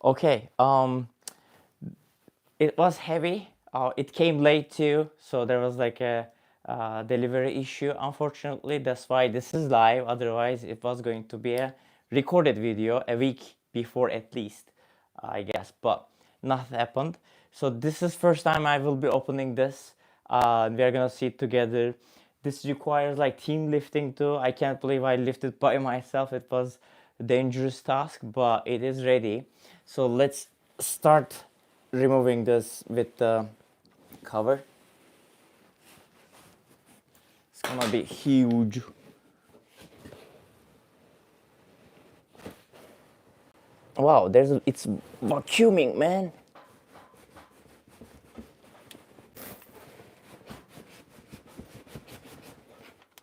Okay, it was heavy. It came late too, so there was like a delivery issue. Unfortunately, that's why this is live. Otherwise, it was going to be a recorded video a week before at least, I guess. But nothing happened. So this is first time I will be opening this. We are gonna see it together. This requires like team lifting too. I can't believe I lifted by myself. It was a dangerous task, but it is ready. So let's start removing this with the cover. It's gonna be huge. Wow, it's vacuuming, man.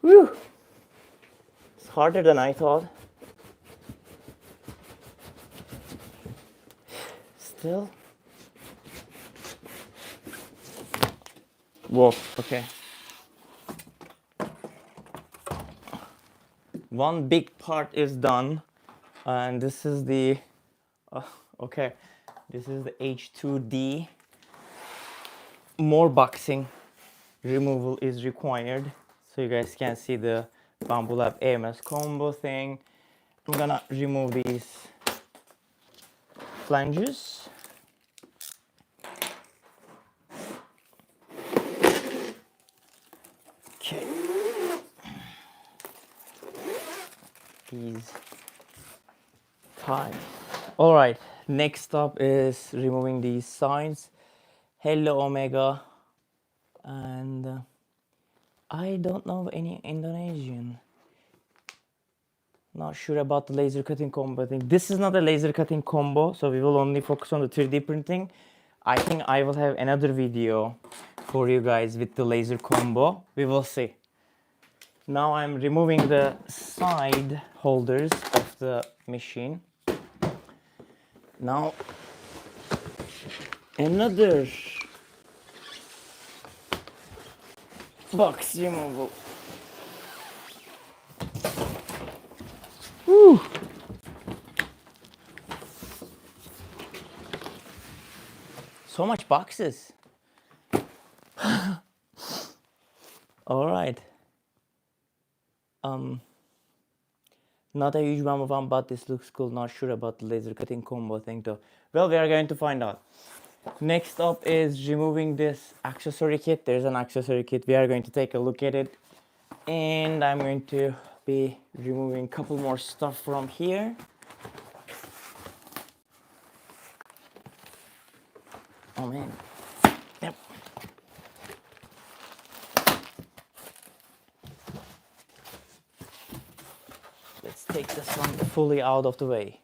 Whew. It's harder than I thought. Still. Whoa, okay. One big part is done, and this is the okay, this is the H2D. More boxing removal is required, so you guys can see the BambuLab AMS combo thing. I'm gonna remove these flanges. Okay. These ties. All right, next up is removing these signs. Hello Omega, and I don't know any Indonesian. Not sure about the laser cutting combo thing. This is not a laser cutting combo, so we will only focus on the 3D printing. I think I will have another video for you guys with the laser combo. We will see. Now I'm removing the side holders of the machine. Now another box removal. Woo. So much boxes. All right. Not a huge Bambu fan, but this looks cool. Not sure about the laser cutting combo thing though. Well, we are going to find out. Next up is removing this accessory kit. There's an accessory kit. We are going to take a look at it. And I'm going to be removing a couple more stuff from here. Oh man. Yep. Let's take this one fully out of the way.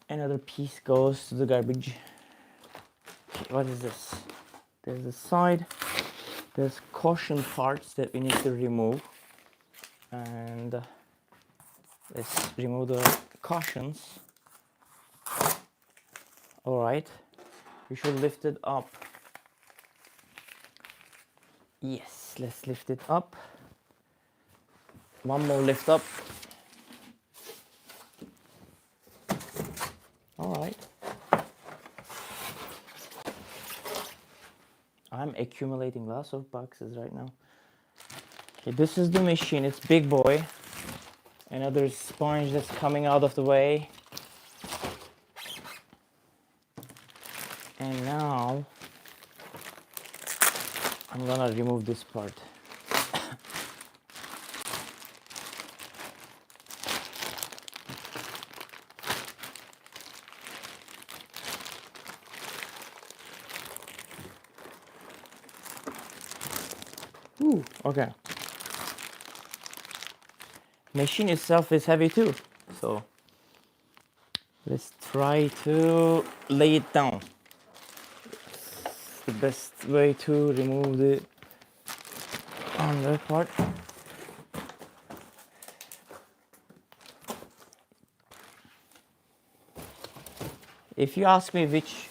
Another piece goes to the garbage. What is this? There's the side. There's caution parts that we need to remove. And let's remove the cautions. All right. We should lift it up. Yes, let's lift it up. One more lift up. All right. I'm accumulating lots of boxes right now. Okay, this is the machine. It's big boy. Another sponge that's coming out of the way. And now I'm gonna remove this part. Ooh, okay. Machine itself is heavy too, so let's try to lay it down. It's the best way to remove the under part. If you ask me which,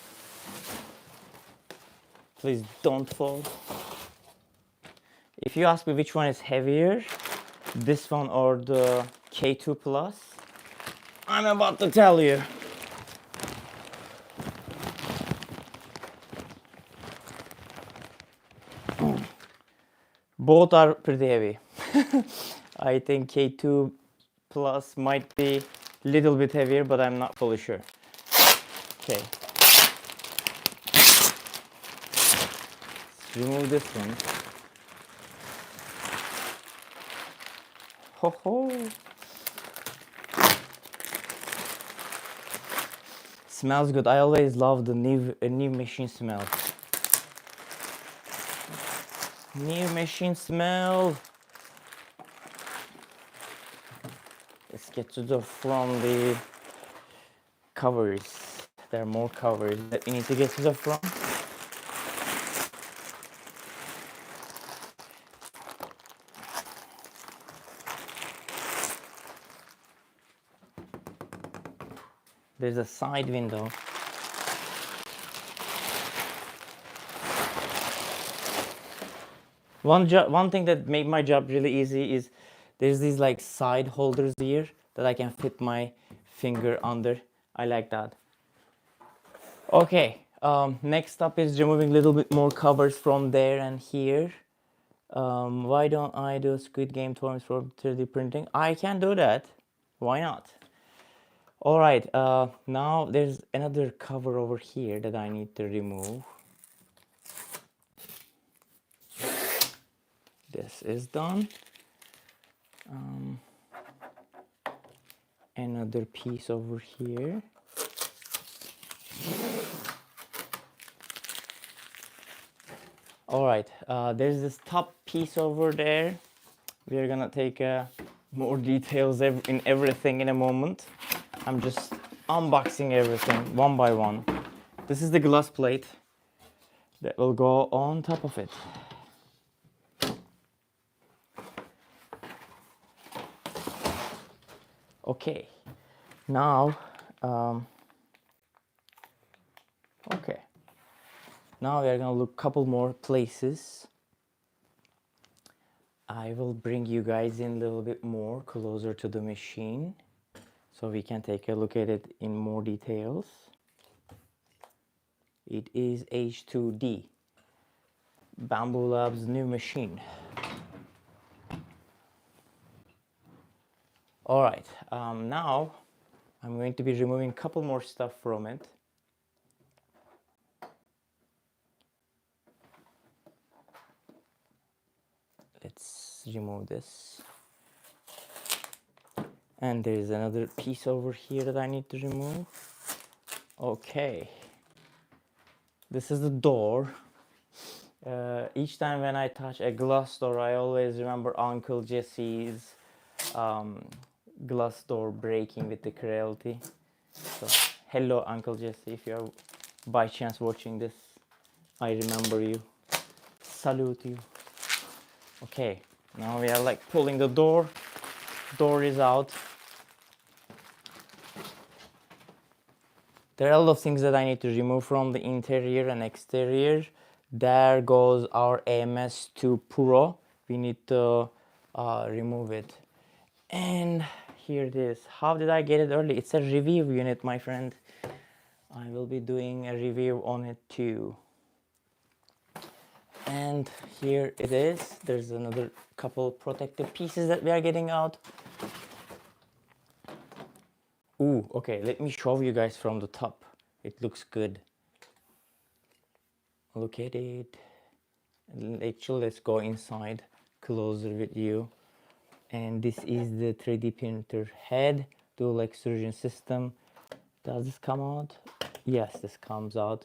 please don't fall. If you ask me which one is heavier, this one or the K2 Plus, I'm about to tell you. Both are pretty heavy. I think K2 Plus might be a little bit heavier, but I'm not fully sure. Okay. Let's remove this one. Ho ho! Smells good. I always love the new machine smell. New machine smell. Let's get to from the covers. There are more covers that we need to get to the front. There's a side window. One thing that made my job really easy is there's these like side holders here that I can fit my finger under. I like that. Okay, next up is removing a little bit more covers from there and here. Why don't I do Squid Game toys for 3D printing? I can do that. Why not? All right, now there's another cover over here that I need to remove. This is done. Another piece over here. All right, there's this top piece over there. We're gonna take more details in everything in a moment. I'm just unboxing everything one by one. This is the glass plate that will go on top of it. Okay, now, okay. Now we are gonna look a couple more places. I will bring you guys in a little bit more closer to the machine so we can take a look at it in more details. It is H2D, BambuLab's new machine. All right, now I'm going to be removing a couple more stuff from it. Let's remove this. And there's another piece over here that I need to remove. Okay. This is the door. Each time when I touch a glass door, I always remember Uncle Jesse's glass door breaking with the cruelty. So, hello Uncle Jesse, if you are by chance watching this, I remember you. Salute you. Okay, now we are like pulling the door. Door is out. There are a lot of things that I need to remove from the interior and exterior. There goes our AMS2 Pro. We need to remove it. And here it is. How did I get it early? It's a review unit, my friend. I will be doing a review on it too. And here it is. There's another couple protective pieces that we are getting out. Ooh, okay, let me show you guys from the top. It looks good. Look at it. Actually, let's go inside closer with you. And this is the 3D printer head, dual extrusion system. Does this come out? Yes, this comes out.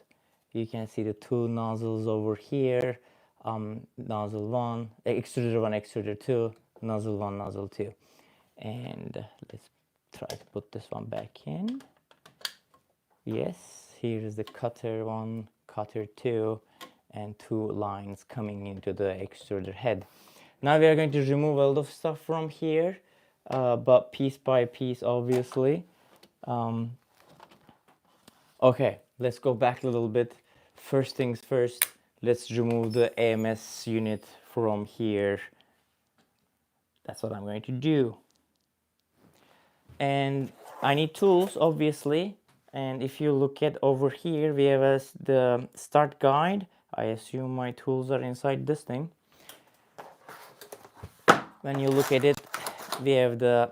You can see the two nozzles over here. Nozzle 1, extruder 1, extruder 2, nozzle 1, nozzle 2. And let's try to put this one back in. Yes, here is the cutter 1, cutter 2, and 2 lines coming into the extruder head. Now we are going to remove a lot of stuff from here, but piece by piece, obviously. Okay, let's go back a little bit. First things first, let's remove the AMS unit from here. That's what I'm going to do. And I need tools, obviously. And if you look at over here, we have the start guide. I assume my tools are inside this thing. When you look at it, we have the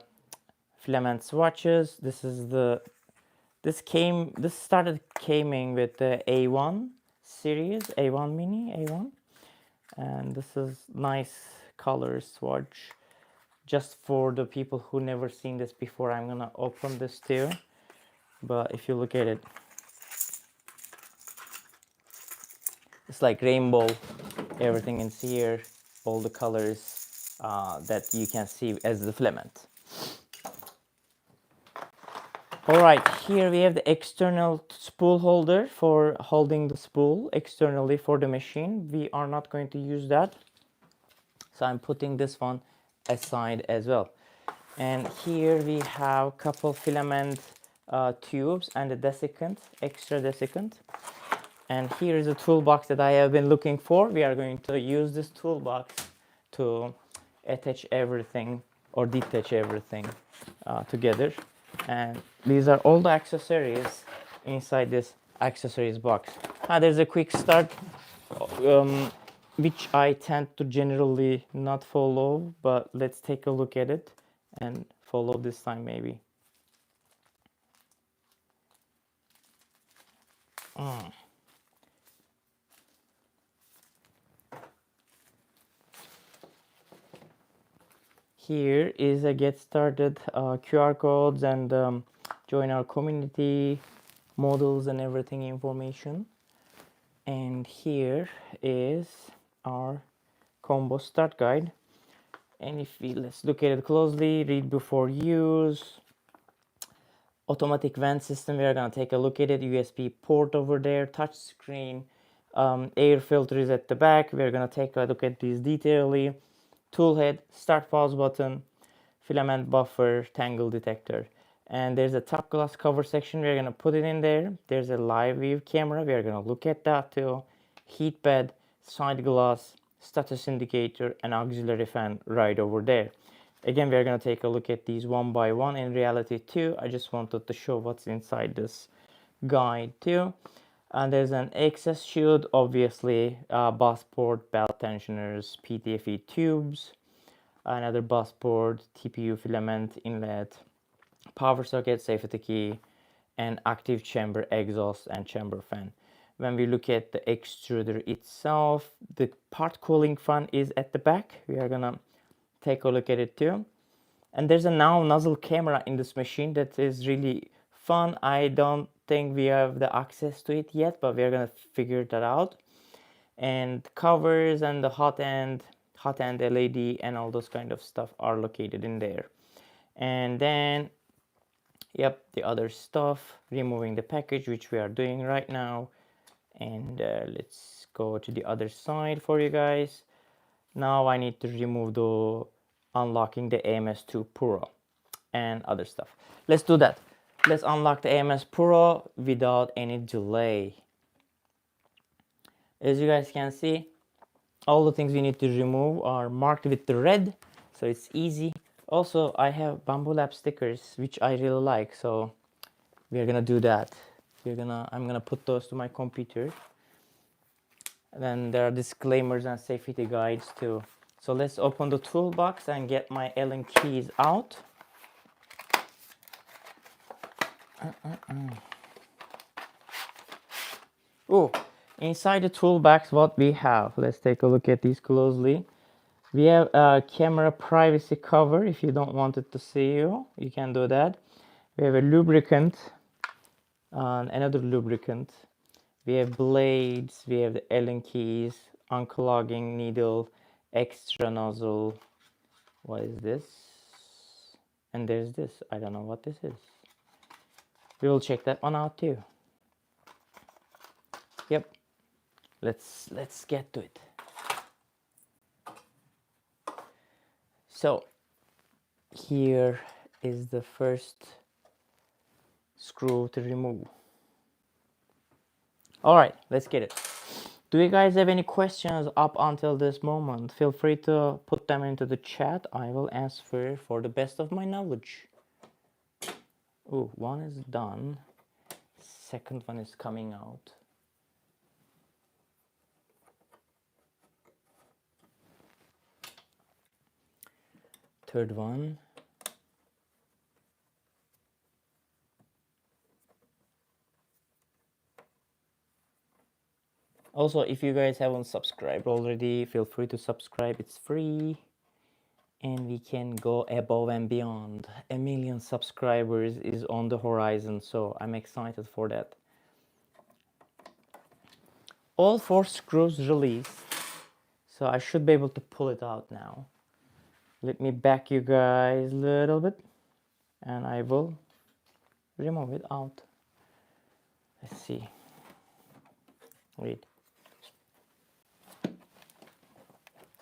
filament swatches. This started coming with the A1 series, A1 mini, A1, and this is nice color swatch. Just for the people who never seen this before, I'm gonna open this too. But if you look at it, it's like rainbow. Everything is here, all the colors that you can see as the filament. All right, here we have the external spool holder for holding the spool externally for the machine. We are not going to use that, so I'm putting this one aside as well. And here we have a couple filament tubes and a desiccant, extra desiccant. And here is a toolbox that I have been looking for. We are going to use this toolbox to attach everything or detach everything together. And these are all the accessories inside this accessories box. There's a quick start, which I tend to generally not follow, but let's take a look at it and follow this time maybe. Here is a get started QR codes and join our community, models and everything information. And here is our combo start guide. And if we let's look at it closely, read before use, automatic vent system, we are gonna take a look at it, USB port over there, touch screen, air filter is at the back, we're gonna take a look at these detailedly, tool head, start pause button, filament buffer, tangle detector. And there's a top glass cover section, we're gonna put it in there. There's a live view camera, we're gonna look at that too. Heat bed, side glass, status indicator, and auxiliary fan right over there. Again, we're gonna take a look at these one by one in reality too. I just wanted to show what's inside this guide too. And there's an access shield, obviously, bus port, belt tensioners, PTFE tubes, another bus port, TPU filament inlet, power socket, safety key, and active chamber exhaust and chamber fan. When we look at the extruder itself, the part cooling fan is at the back. We are gonna take a look at it too. And there's a now nozzle camera in this machine that is really fun. I don't think we have the access to it yet, but we're gonna figure that out. And covers and the hot end LED and all those kind of stuff are located in there. And then, yep, the other stuff, removing the package, which we are doing right now. And let's go to the other side for you guys. Now I need to remove the unlocking the AMS2 Pro and other stuff. Let's do that. Let's unlock the AMS Pro without any delay. As you guys can see, all the things we need to remove are marked with the red, so it's easy. Also, I have BambuLab stickers, which I really like, so we're gonna do that. I'm gonna put those to my computer. And then there are disclaimers and safety guides too. So let's open the toolbox and get my Allen keys out. Oh, inside the toolbox, what we have? Let's take a look at these closely. We have a camera privacy cover. If you don't want it to see you, you can do that. We have a lubricant, another lubricant. We have blades. We have the Allen keys, unclogging needle, extra nozzle. What is this? And there's this. I don't know what this is. We will check that one out too. Yep. Let's get to it. So here is the first screw to remove. All right, let's get it. Do you guys have any questions up until this moment? Feel free to put them into the chat. I will answer for the best of my knowledge. Oh, one is done. Second one is coming out. third one. Also, if you guys haven't subscribed already, feel free to subscribe. It's free. And we can go above and beyond. 1 million subscribers is on the horizon, so I'm excited for that. All 4 screws released, so I should be able to pull it out now. Let me back you guys a little bit, and I will remove it out. Let's see. Wait.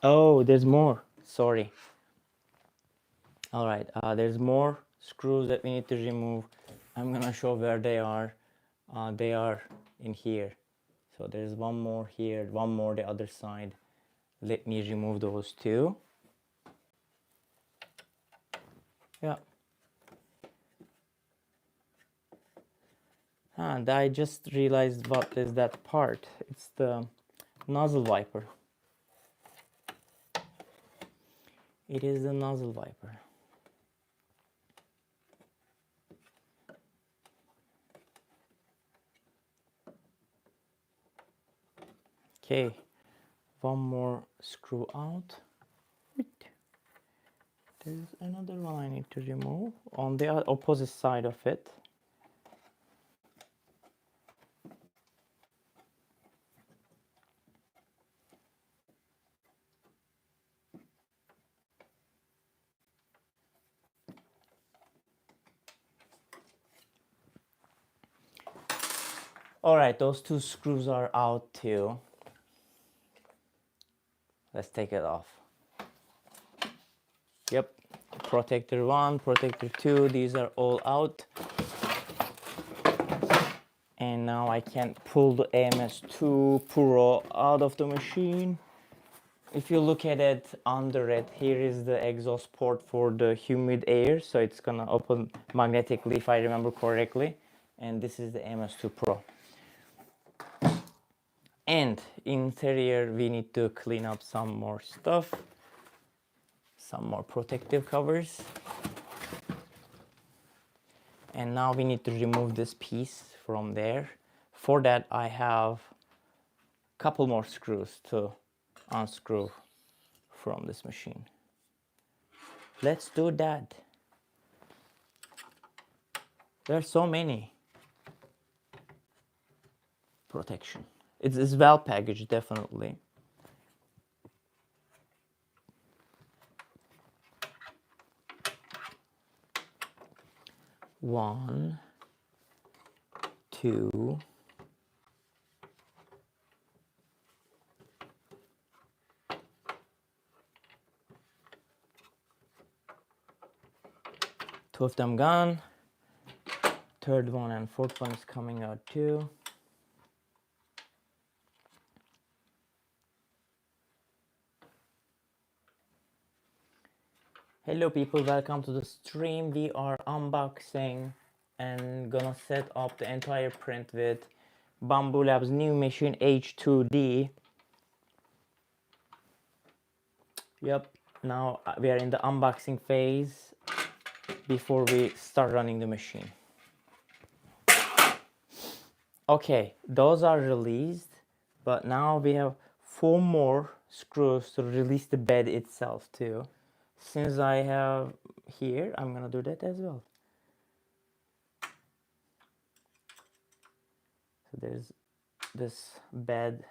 Oh, there's more. Sorry. All right, there's more screws that we need to remove. I'm gonna show where they are. They are in here. So there's one more here, one more the other side. Let me remove those 2. Yeah. And I just realized what is that part. It's the nozzle wiper. It is the nozzle wiper. Okay, one more screw out. There's another one I need to remove on the opposite side of it. All right, those 2 screws are out too. Let's take it off. Yep, protector 1, protector 2, these are all out. And now I can pull the AMS2 Pro out of the machine. If you look at it under it, here is the exhaust port for the humid air, so it's gonna open magnetically if I remember correctly. And this is the AMS2 Pro. And interior, we need to clean up some more stuff, some more protective covers. And now we need to remove this piece from there. For that, I have a couple more screws to unscrew from this machine. Let's do that. There's so many. Protection. It's well packaged, definitely. One, two, two of them gone. Third one and fourth one is coming out too. Hello people, welcome to the stream. We are unboxing and gonna set up the entire print with BambuLab's new machine H2D. Yep, now we are in the unboxing phase before we start running the machine. Okay, those are released, but now we have 4 more screws to release the bed itself too. Since I have here, I'm gonna do that as well. So there's this bed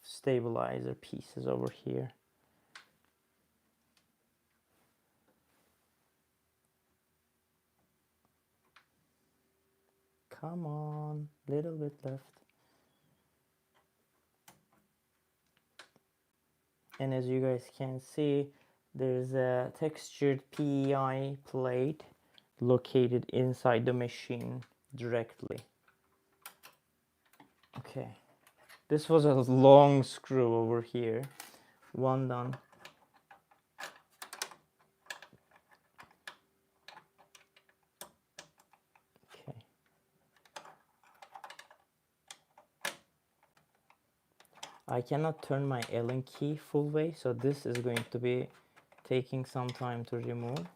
stabilizer pieces over here. Come on, little bit left. And as you guys can see, there's a textured PEI plate located inside the machine directly. Okay, this was a long screw over here. One done. Okay. I cannot turn my Allen key full way, so this is going to be taking some time to remove.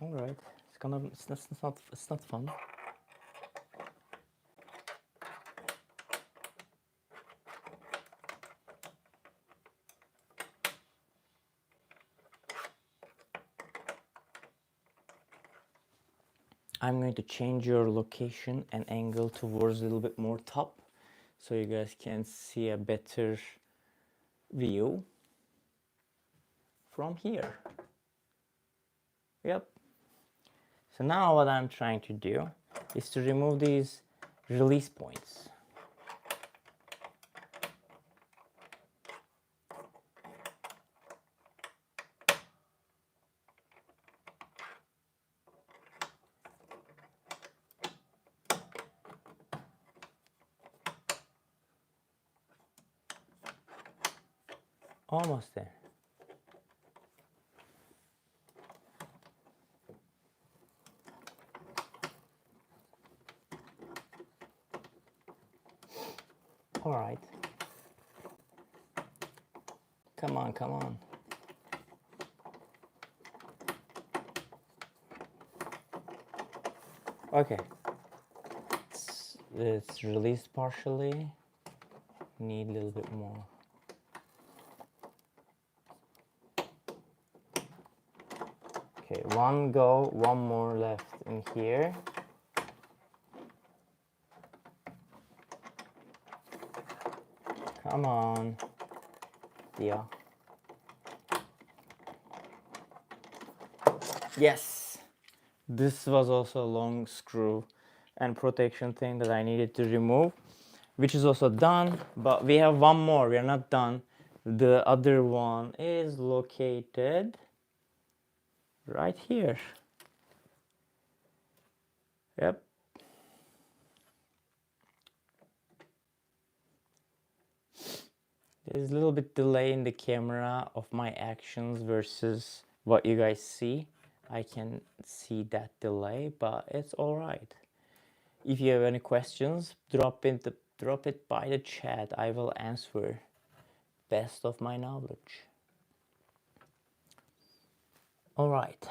All right, it's not fun. I'm going to change your location and angle towards a little bit more top so you guys can see a better view from here. Yep. So now what I'm trying to do is to remove these release points. Almost there. All right. Come on, come on. Okay. It's released partially. Need a little bit more. Okay, one go, one more left in here. Come on. Yeah. Yes. This was also a long screw and protection thing that I needed to remove, which is also done, but we have one more. We are not done. The other one is located right here. Yep. There's a little bit delay in the camera of my actions versus what you guys see. I can see that delay, but it's all right. If you have any questions, drop it by the chat. I will answer best of my knowledge. All right.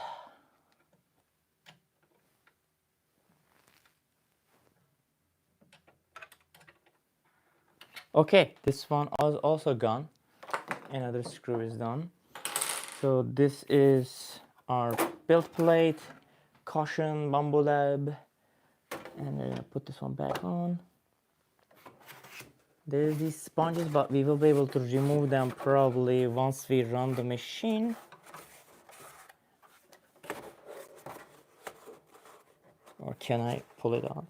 Okay, this one is also gone. Another screw is done. So this is our build plate, caution, BambuLab, and then I put this one back on. There's these sponges, but we will be able to remove them probably once we run the machine. Or can I pull it out?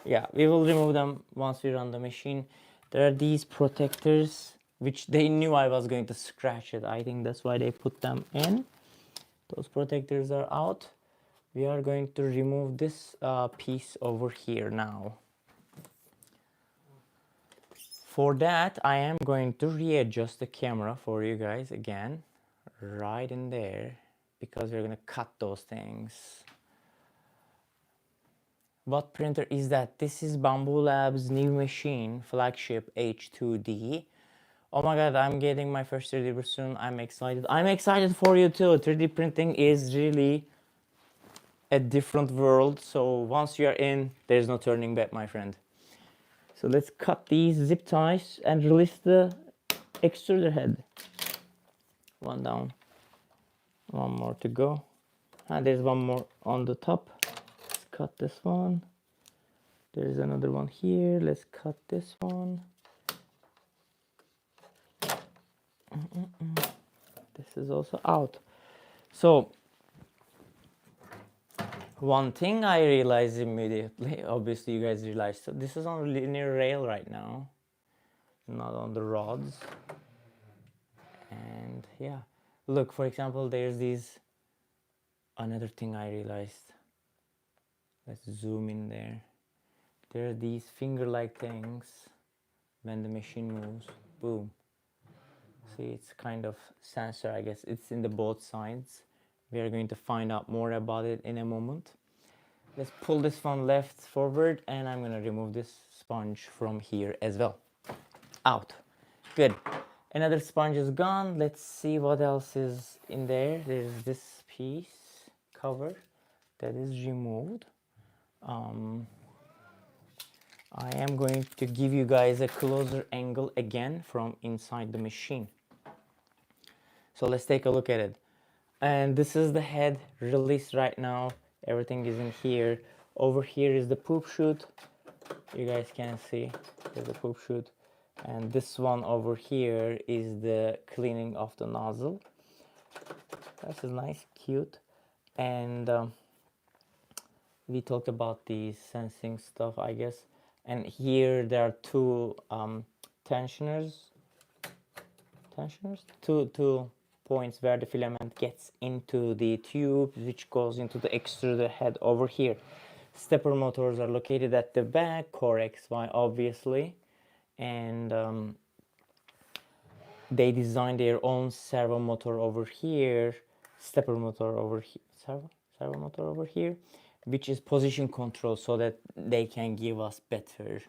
Yeah, we will remove them once we run the machine. There are these protectors, which they knew I was going to scratch it. I think that's why they put them in. Those protectors are out. We are going to remove this piece over here now. For that, I am going to readjust the camera for you guys again, right in there, because we're gonna cut those things. What printer is that? This is BambuLab's new machine, flagship H2D. Oh my god, I'm getting my first 3D printer soon. I'm excited. I'm excited for you too. 3D printing is really a different world. So once you're in, there's no turning back, my friend. So let's cut these zip ties and release the extruder head. One down. One more to go. And there's one more on the top. Let's cut this one. There's another one here. Let's cut this one. This is also out. So one thing I realized immediately, obviously you guys realized, so this is on a linear rail right now, not on the rods. And yeah, look, for example, there's these, another thing I realized. Let's zoom in there. There are these finger-like things when the machine moves. Boom. See, it's kind of sensor, I guess. It's in the both sides. We are going to find out more about it in a moment. Let's pull this one left forward, and I'm going to remove this sponge from here as well. Out. Good. Another sponge is gone. Let's see what else is in there. There's this piece cover that is removed. I am going to give you guys a closer angle again from inside the machine. So let's take a look at it. And this is the head released right now. Everything is in here. Over here is the poop chute. You guys can see there's a poop chute. And this one over here is the cleaning of the nozzle. This is nice, cute. And we talked about the sensing stuff, I guess. And here there are two tensioners, two points where the filament gets into the tube, which goes into the extruder head over here. Stepper motors are located at the back, core XY obviously, and they designed their own servo motor over here, stepper motor over here, servo motor over here, which is position control, so that they can give us better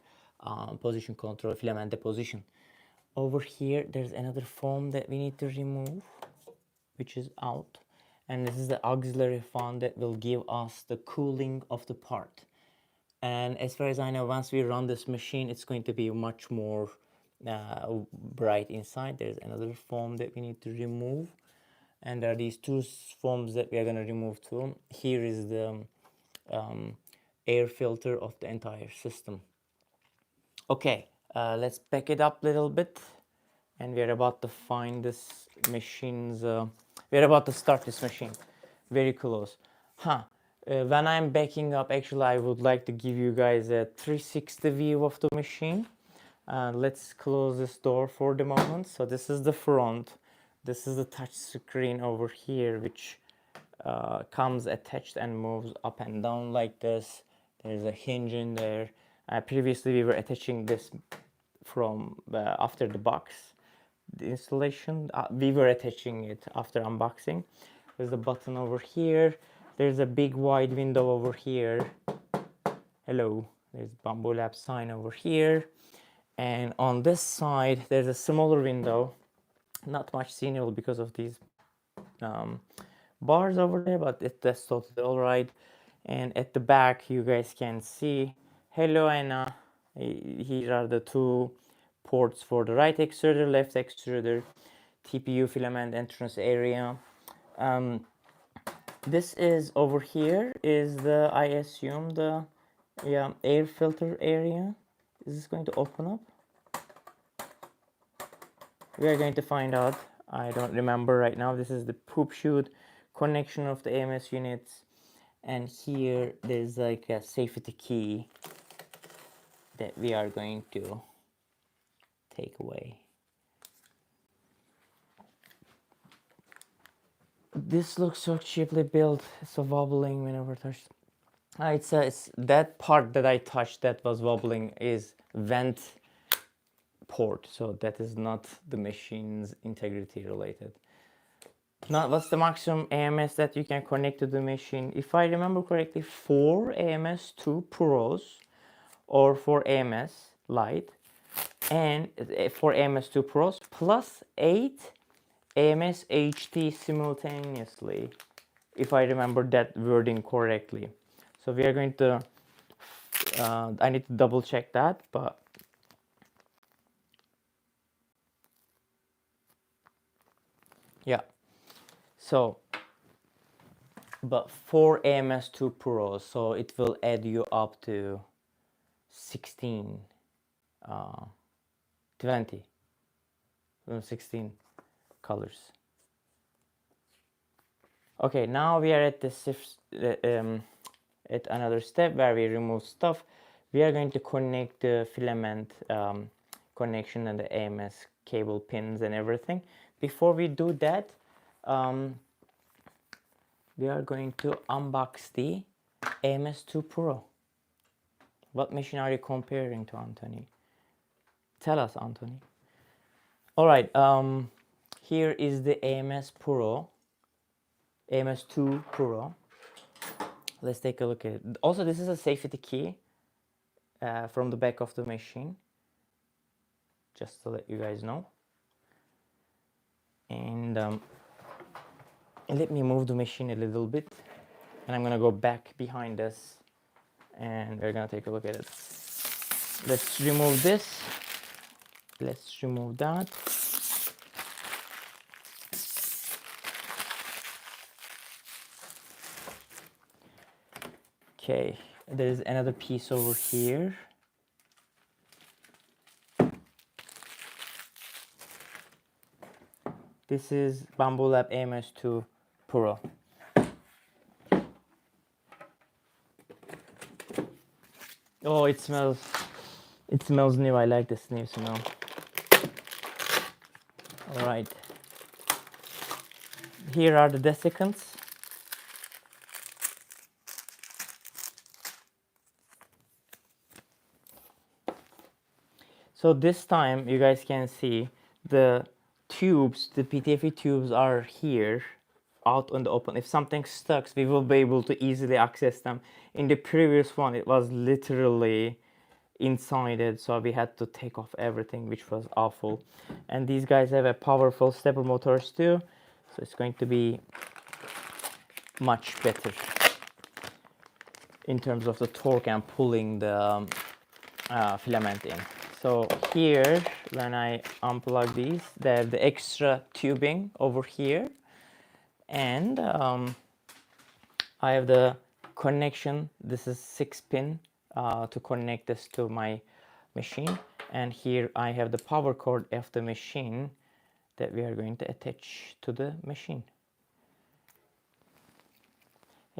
position control, filament deposition. Over here, there's another foam that we need to remove, which is out. And this is the auxiliary fan that will give us the cooling of the part. And as far as I know, once we run this machine, it's going to be much more bright inside. There's another foam that we need to remove. And there are these two foams that we are going to remove too. Here is the air filter of the entire system. Okay, let's back it up a little bit. And we're about to find this machine's, we're about to start this machine. Very close. When I'm backing up, actually I would like to give you guys a 360 view of the machine. Let's close this door for the moment. So this is the front. This is the touch screen over here, which comes attached and moves up and down like this. There's a hinge in there. Previously we were attaching this from after the box, the installation. We were attaching it after unboxing. There's a button over here. There's a big wide window over here. Hello. There's BambuLab sign over here. And on this side, there's a smaller window. Not much seenable because of these bars over there, but that's totally all right. And at the back, you guys can see, hello Anna. Here are the two ports for the right extruder, left extruder, TPU filament entrance area. This is over here is the, I assume, the air filter area. Is this going to open up? We are going to find out. I don't remember right now. This is the poop chute connection of the AMS units. And here there's like a safety key that we are going to take away. This looks so cheaply built. It's so wobbling whenever touched. It's that part that I touched that was wobbling is vent port, so that is not the machine's integrity related. Now, what's the maximum AMS that you can connect to the machine? If I remember correctly, 4 AMS2 Pros or 4 AMS Lite, and 4 AMS2 Pros plus 8 AMS HD simultaneously, if I remember that wording correctly. So we are going to, I need to double check that, but yeah. So, but 4 AMS2 Pros, so it will add you up to 16, 20, 16 colors. Okay, now we are at the at another step where we remove stuff. We are going to connect the filament connection and the AMS cable pins and everything. Before we do that, we are going to unbox the AMS2 Pro. What machine are you comparing to, Anthony? Tell us, Anthony. All right, here is the AMS Pro, AMS2 Pro. Let's take a look at it. Also, this is a safety key from the back of the machine, just to let you guys know. And let me move the machine a little bit, and I'm gonna go back behind us, and we're gonna take a look at it. Let's remove this. Let's remove that. Okay, there's another piece over here. This is BambuLab H2D Pro. Oh, it smells new. I like this new smell. All right. Here are the desiccants. So this time you guys can see the tubes, the PTFE tubes are here out on the open. If something stuck, we will be able to easily access them. In the previous one, it was literally inside it, so we had to take off everything, which was awful. And these guys have a powerful stepper motors too, so it's going to be much better in terms of the torque and pulling the filament in. So here, when I unplug these, they have the extra tubing over here, and I have the connection. This is 6-pin to connect this to my machine, and here I have the power cord of the machine that we are going to attach to the machine.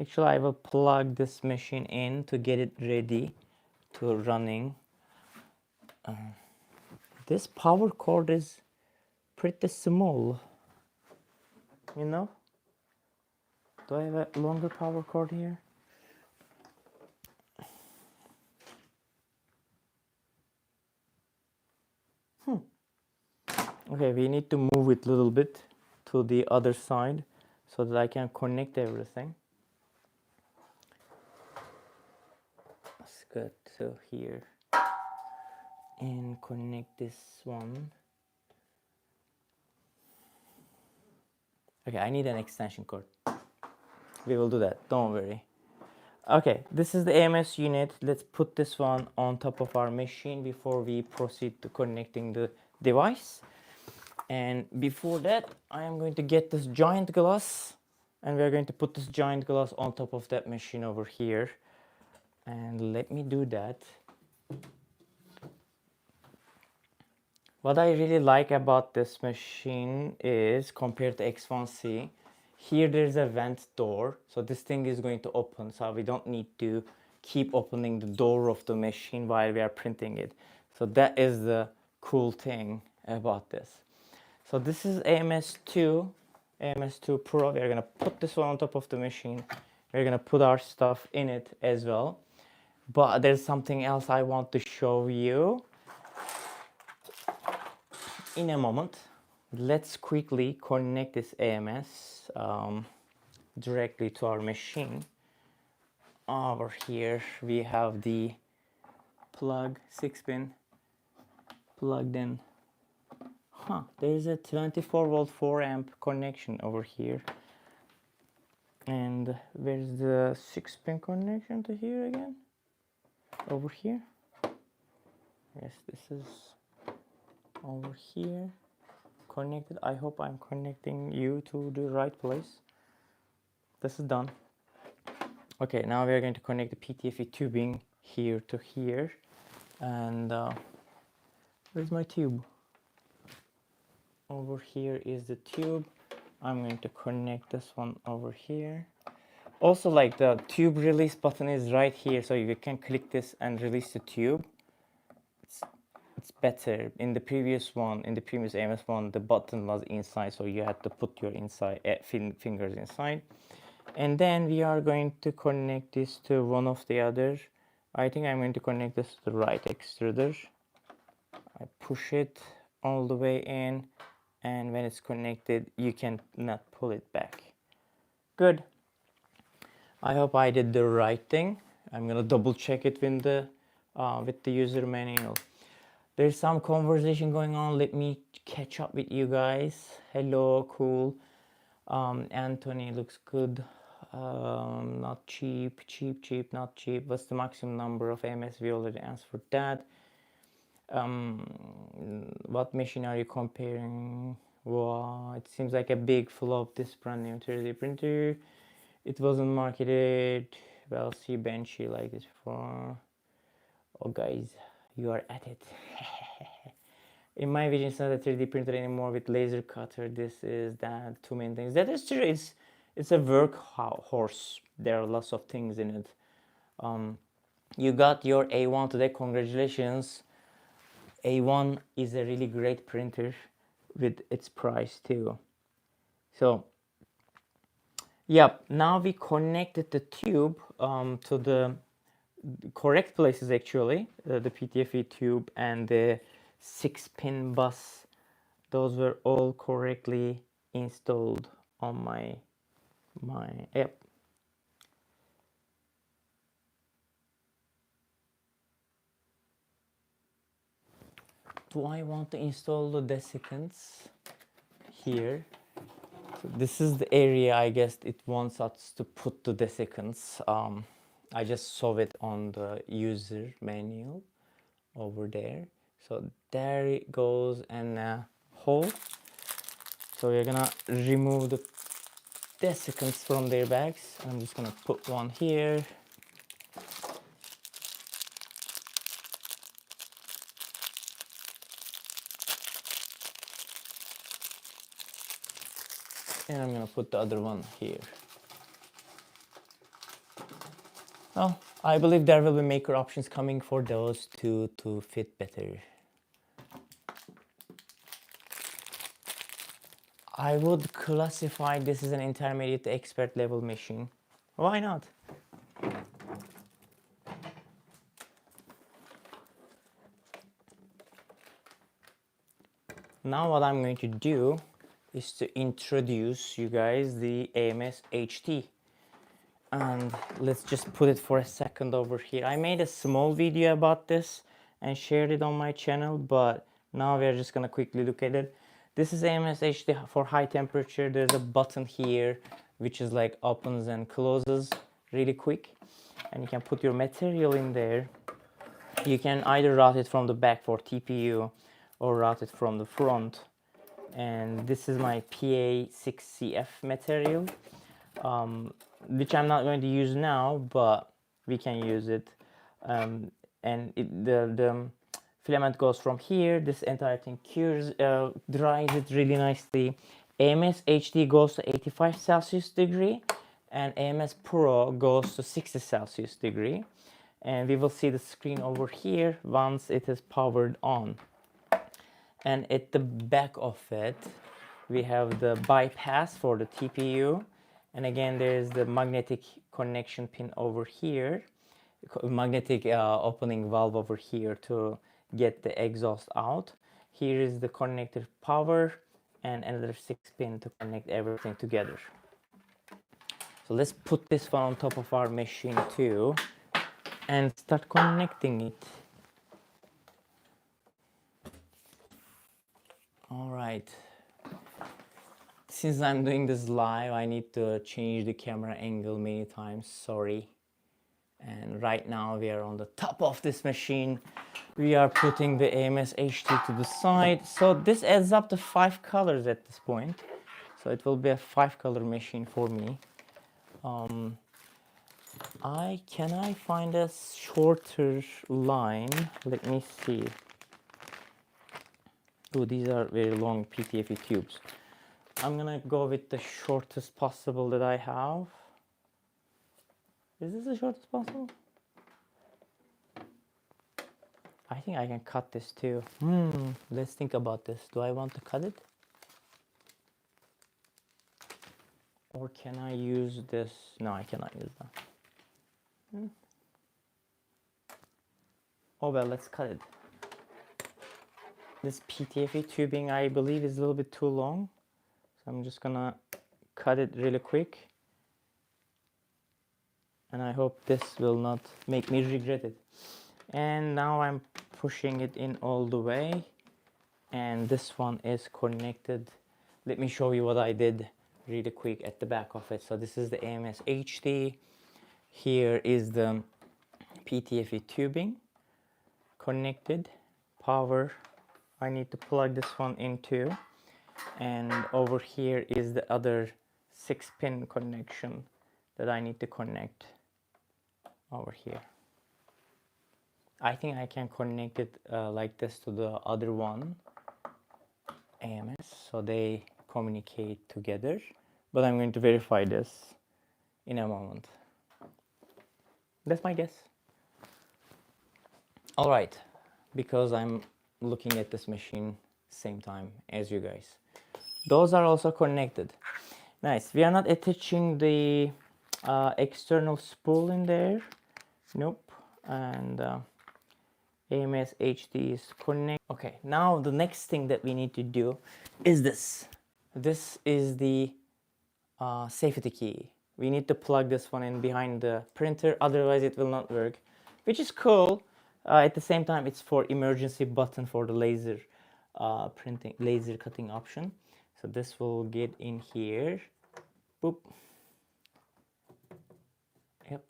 Actually, I will plug this machine in to get it ready to running. This power cord is pretty small, you know? Do I have a longer power cord here? Okay, we need to move it a little bit to the other side so that I can connect everything. Let's go to here and connect this one. Okay, I need an extension cord. We will do that, don't worry. Okay, this is the AMS unit. Let's put this one on top of our machine before we proceed to connecting the device. And before that, I am going to get this giant glass, and we're going to put this giant glass on top of that machine over here. And let me do that. What I really like about this machine is, compared to X1C, here there's a vent door, so this thing is going to open, so we don't need to keep opening the door of the machine while we are printing it. So that is the cool thing about this. So this is AMS2 Pro. We're gonna put this one on top of the machine. We're gonna put our stuff in it as well. But there's something else I want to show you in a moment. Let's quickly connect this AMS directly to our machine. Over here we have the plug, 6-pin plugged in. There's a 24-volt 4-amp connection over here. And where's the 6-pin connection to here again? Over here. Yes, this is over here. Connected. I hope I'm connecting you to the right place. This is done. Okay, now we are going to connect the PTFE tubing here to here. And where's my tube? Over here is the tube. I'm going to connect this one over here. Also, like, the tube release button is right here, so you can click this and release the tube. It's better. In the previous AMS one, the button was inside, so you had to put your fingers inside. And then we are going to connect this to one of the other. I think I'm going to connect this to the right extruder. I push it all the way in, and when it's connected, you can not pull it back. Good. I hope I did the right thing. I'm gonna double check it with the user manual. There's some conversation going on. Let me catch up with you guys. Hello, cool. Anthony looks good. Not cheap, not cheap. What's the maximum number of AMS? We already answered that. What machine are you comparing? Wow, it seems like a big flop, this brand new 3D printer. It wasn't marketed. Well, see Benchy like this before. Oh guys, you are at it. In my vision, it's not a 3D printer anymore with laser cutter. This is that, two main things. That is true. It's a workhorse. There are lots of things in it. You got your A1 today. Congratulations. A1 is a really great printer with its price too. So, yep. Now we connected the tube to the correct places actually. The PTFE tube and the 6-pin bus, those were all correctly installed on my yep. Do I want to install the desiccants here? So this is the area I guess it wants us to put the desiccants. I just saw it on the user manual over there. So there it goes, and hole. So we're gonna remove the desiccants from their bags. I'm just gonna put one here. And I'm gonna put the other one here. Well, I believe there will be maker options coming for those two to fit better. I would classify this as an intermediate to expert level machine. Why not? Now what I'm going to do is to introduce you guys the AMS H2D. And let's just put it for a second over here. I made a small video about this and shared it on my channel, but now we're just gonna quickly look at it. This is AMS H2D for high temperature. There's a button here which is like opens and closes really quick, and you can put your material in there. You can either route it from the back for TPU or route it from the front. And this is my PA6CF material, which I'm not going to use now, but we can use it. And the filament goes from here. This entire thing cures, dries it really nicely. AMS H2D goes to 85 Celsius degree, and AMS Pro goes to 60 Celsius degree. And we will see the screen over here once it is powered on. And at the back of it, we have the bypass for the TPU. And again, there's the magnetic connection pin over here, magnetic opening valve over here to get the exhaust out. Here is the connector power and another 6-pin to connect everything together. So let's put this one on top of our machine too and start connecting it. All right. Since I'm doing this live, I need to change the camera angle many times, sorry. And right now we are on the top of this machine. We are putting the AMS H2D to the side. So this adds up to 5 colors at this point. So it will be a 5-color machine for me. Can I find a shorter line? Let me see. Oh, these are very long PTFE tubes. I'm gonna go with the shortest possible that I have. Is this the shortest possible? I think I can cut this too. Let's think about this. Do I want to cut it? Or can I use this? No, I cannot use that. Oh well, let's cut it. This PTFE tubing, I believe, is a little bit too long. So I'm just gonna cut it really quick. And I hope this will not make me regret it. And now I'm pushing it in all the way, and this one is connected. Let me show you what I did really quick at the back of it. So this is the AMS HD. Here is the PTFE tubing connected. Power, I need to plug this one into, and over here is the other 6-pin connection that I need to connect over here. I think I can connect it like this to the other one, AMS, so they communicate together, but I'm going to verify this in a moment. That's my guess. All right, because I'm looking at this machine same time as you guys. Those are also connected. Nice. We are not attaching the external spool in there. Nope. And AMS HD is connected. Okay, now the next thing that we need to do is this. This is the safety key. We need to plug this one in behind the printer, otherwise it will not work, which is cool. At the same time, it's for emergency button for the laser printing, laser cutting option. So this will get in here. Boop. Yep.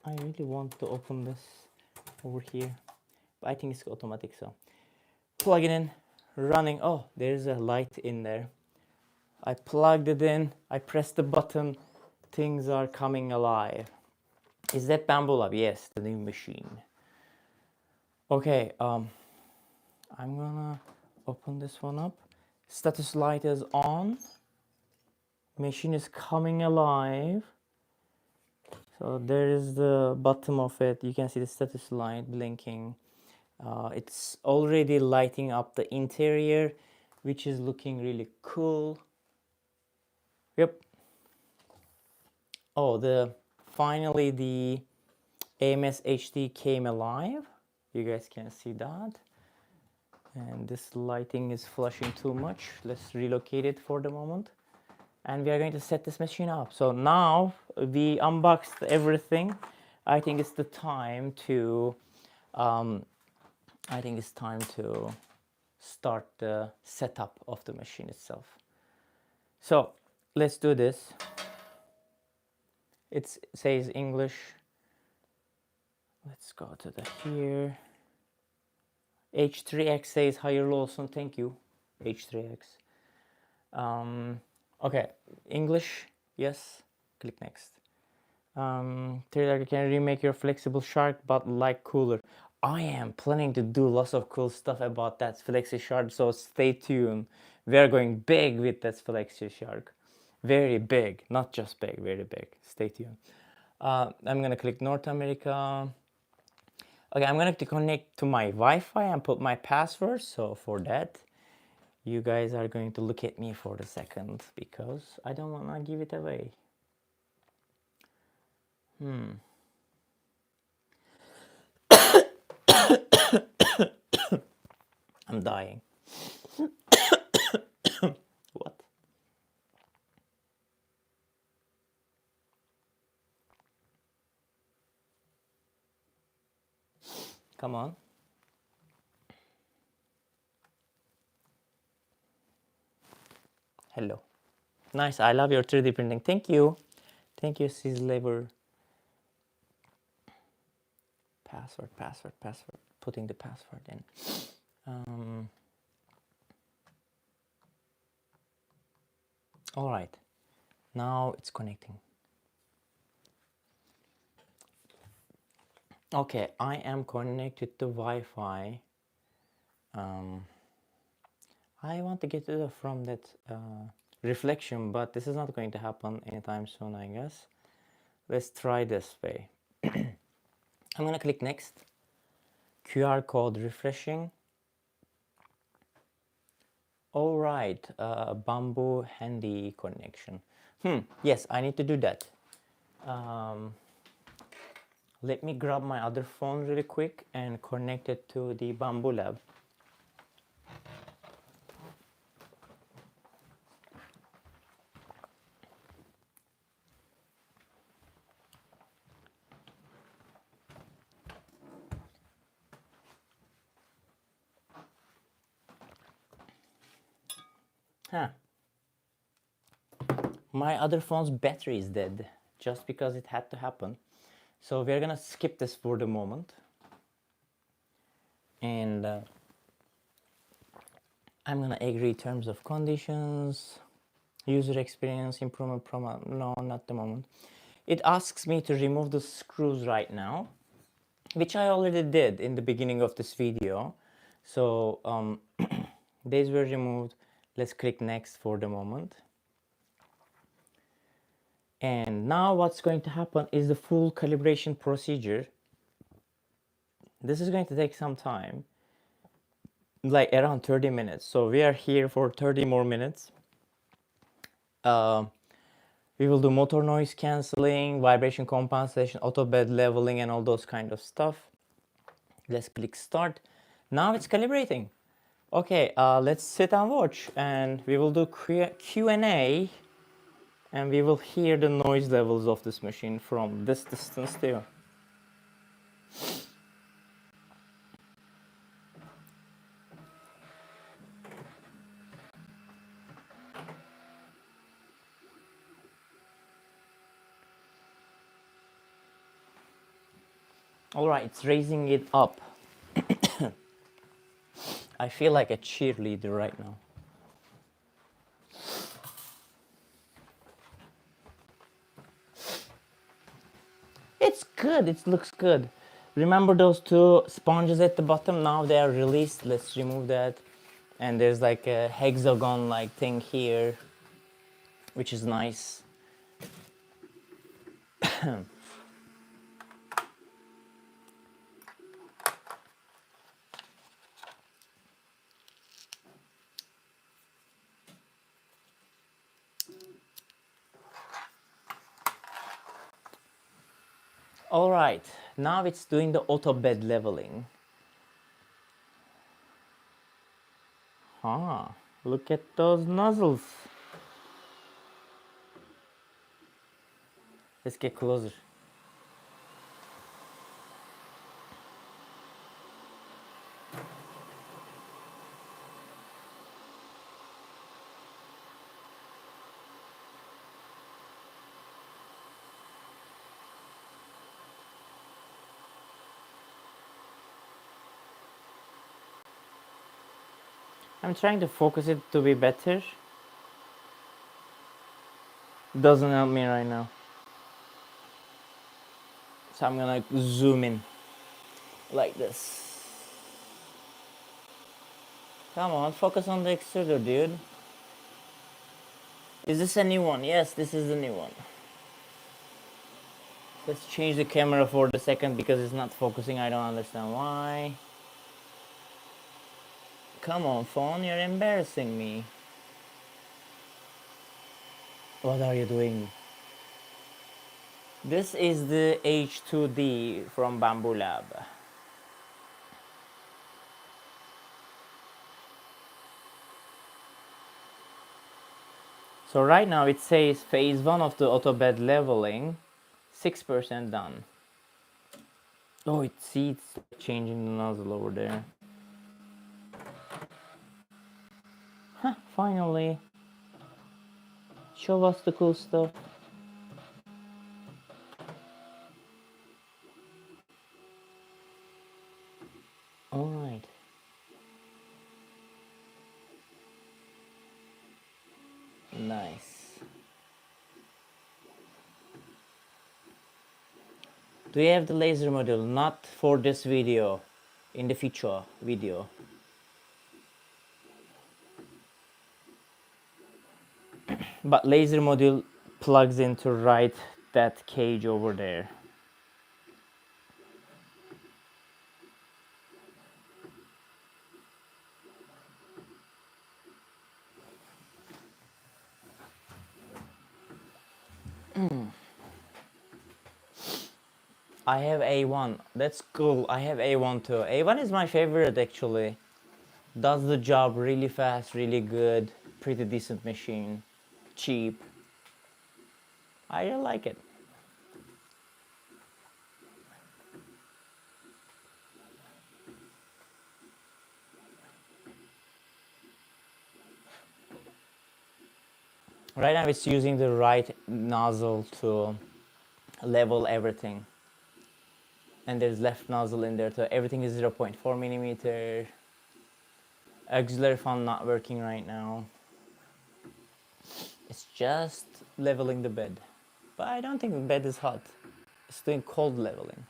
I really want to open this over here, but I think it's automatic, so plug it in, running. Oh, there's a light in there. I plugged it in, I pressed the button, things are coming alive. Is that BambuLab? Yes, the new machine. Okay, I'm gonna open this one up. Status light is on. Machine is coming alive. So there is the bottom of it. You can see the status light blinking. It's already lighting up the interior, which is looking really cool. Yep. Oh, finally the AMS HD came alive. You guys can see that. And this lighting is flashing too much. Let's relocate it for the moment. And we are going to set this machine up. So now we unboxed everything. I think it's the time to start the setup of the machine itself. So let's do this. It says English. Let's go to the here. H3X says higher Lawson. Thank you, H3X. Okay, English, yes. Click next. Taylor, can remake your flexible shark, but like cooler. I am planning to do lots of cool stuff about that flexi shark, so stay tuned. We are going big with that flexi shark. Very big, not just big, very big. Stay tuned. I'm gonna click North America. Okay, I'm going to connect to my Wi-Fi and put my password. So for that, you guys are going to look at me for a second because I don't want to give it away. I'm dying. What? Come on. Hello. Nice. I love your 3D printing. Thank you. Thank you, Sizzlever. Password. Putting the password in. All right. Now it's connecting. Okay, I am connected to Wi-Fi. I want to get from that reflection, but this is not going to happen anytime soon, I guess. Let's try this way. I'm gonna click next. QR code refreshing. All right, Bamboo handy connection. Yes, I need to do that. Let me grab my other phone really quick and connect it to the BambuLab. Huh. My other phone's battery is dead just because it had to happen. So we're gonna skip this for the moment. And I'm gonna agree terms of conditions, user experience, improvement promo. No, not the moment. It asks me to remove the screws right now, which I already did in the beginning of this video. So these were removed. Let's click next for the moment. And now what's going to happen is the full calibration procedure. This is going to take some time, like around 30 minutes. So we are here for 30 more minutes. We will do motor noise cancelling, vibration compensation, auto bed leveling, and all those kind of stuff. Let's click start. Now it's calibrating. Okay, let's sit and watch, and we will do Q&A, and we will hear the noise levels of this machine from this distance too. All right, it's raising it up. I feel like a cheerleader right now. It's good, it looks good. Remember those two sponges at the bottom? Now they are released. Let's remove that. And there's like a hexagon like thing here, which is nice. All right, now it's doing the auto bed leveling. Ah, look at those nozzles. Let's get closer. I'm trying to focus it to be better. Doesn't help me right now. So I'm gonna zoom in like this. Come on, focus on the extruder, dude. Is this a new one? Yes, this is the new one. Let's change the camera for the second because it's not focusing. I don't understand why. Come on, phone, you're embarrassing me. What are you doing? This is the H2D from BambuLab. So right now it says phase 1 of the auto bed leveling, 6% done. Oh, it's changing the nozzle over there. Huh, finally. Show us the cool stuff. Alright. Nice. Do you have the laser module? Not for this video. In the future video. But laser module plugs into right that cage over there. I have A1. That's cool. I have A1 too. A1 is my favorite actually. Does the job really fast, really good, pretty decent machine, cheap. I really like it. Right now it's using the right nozzle to level everything. And there's left nozzle in there, so everything is 0.4 millimeter. Auxiliary fan not working right now. It's just leveling the bed. But I don't think the bed is hot. It's doing cold leveling.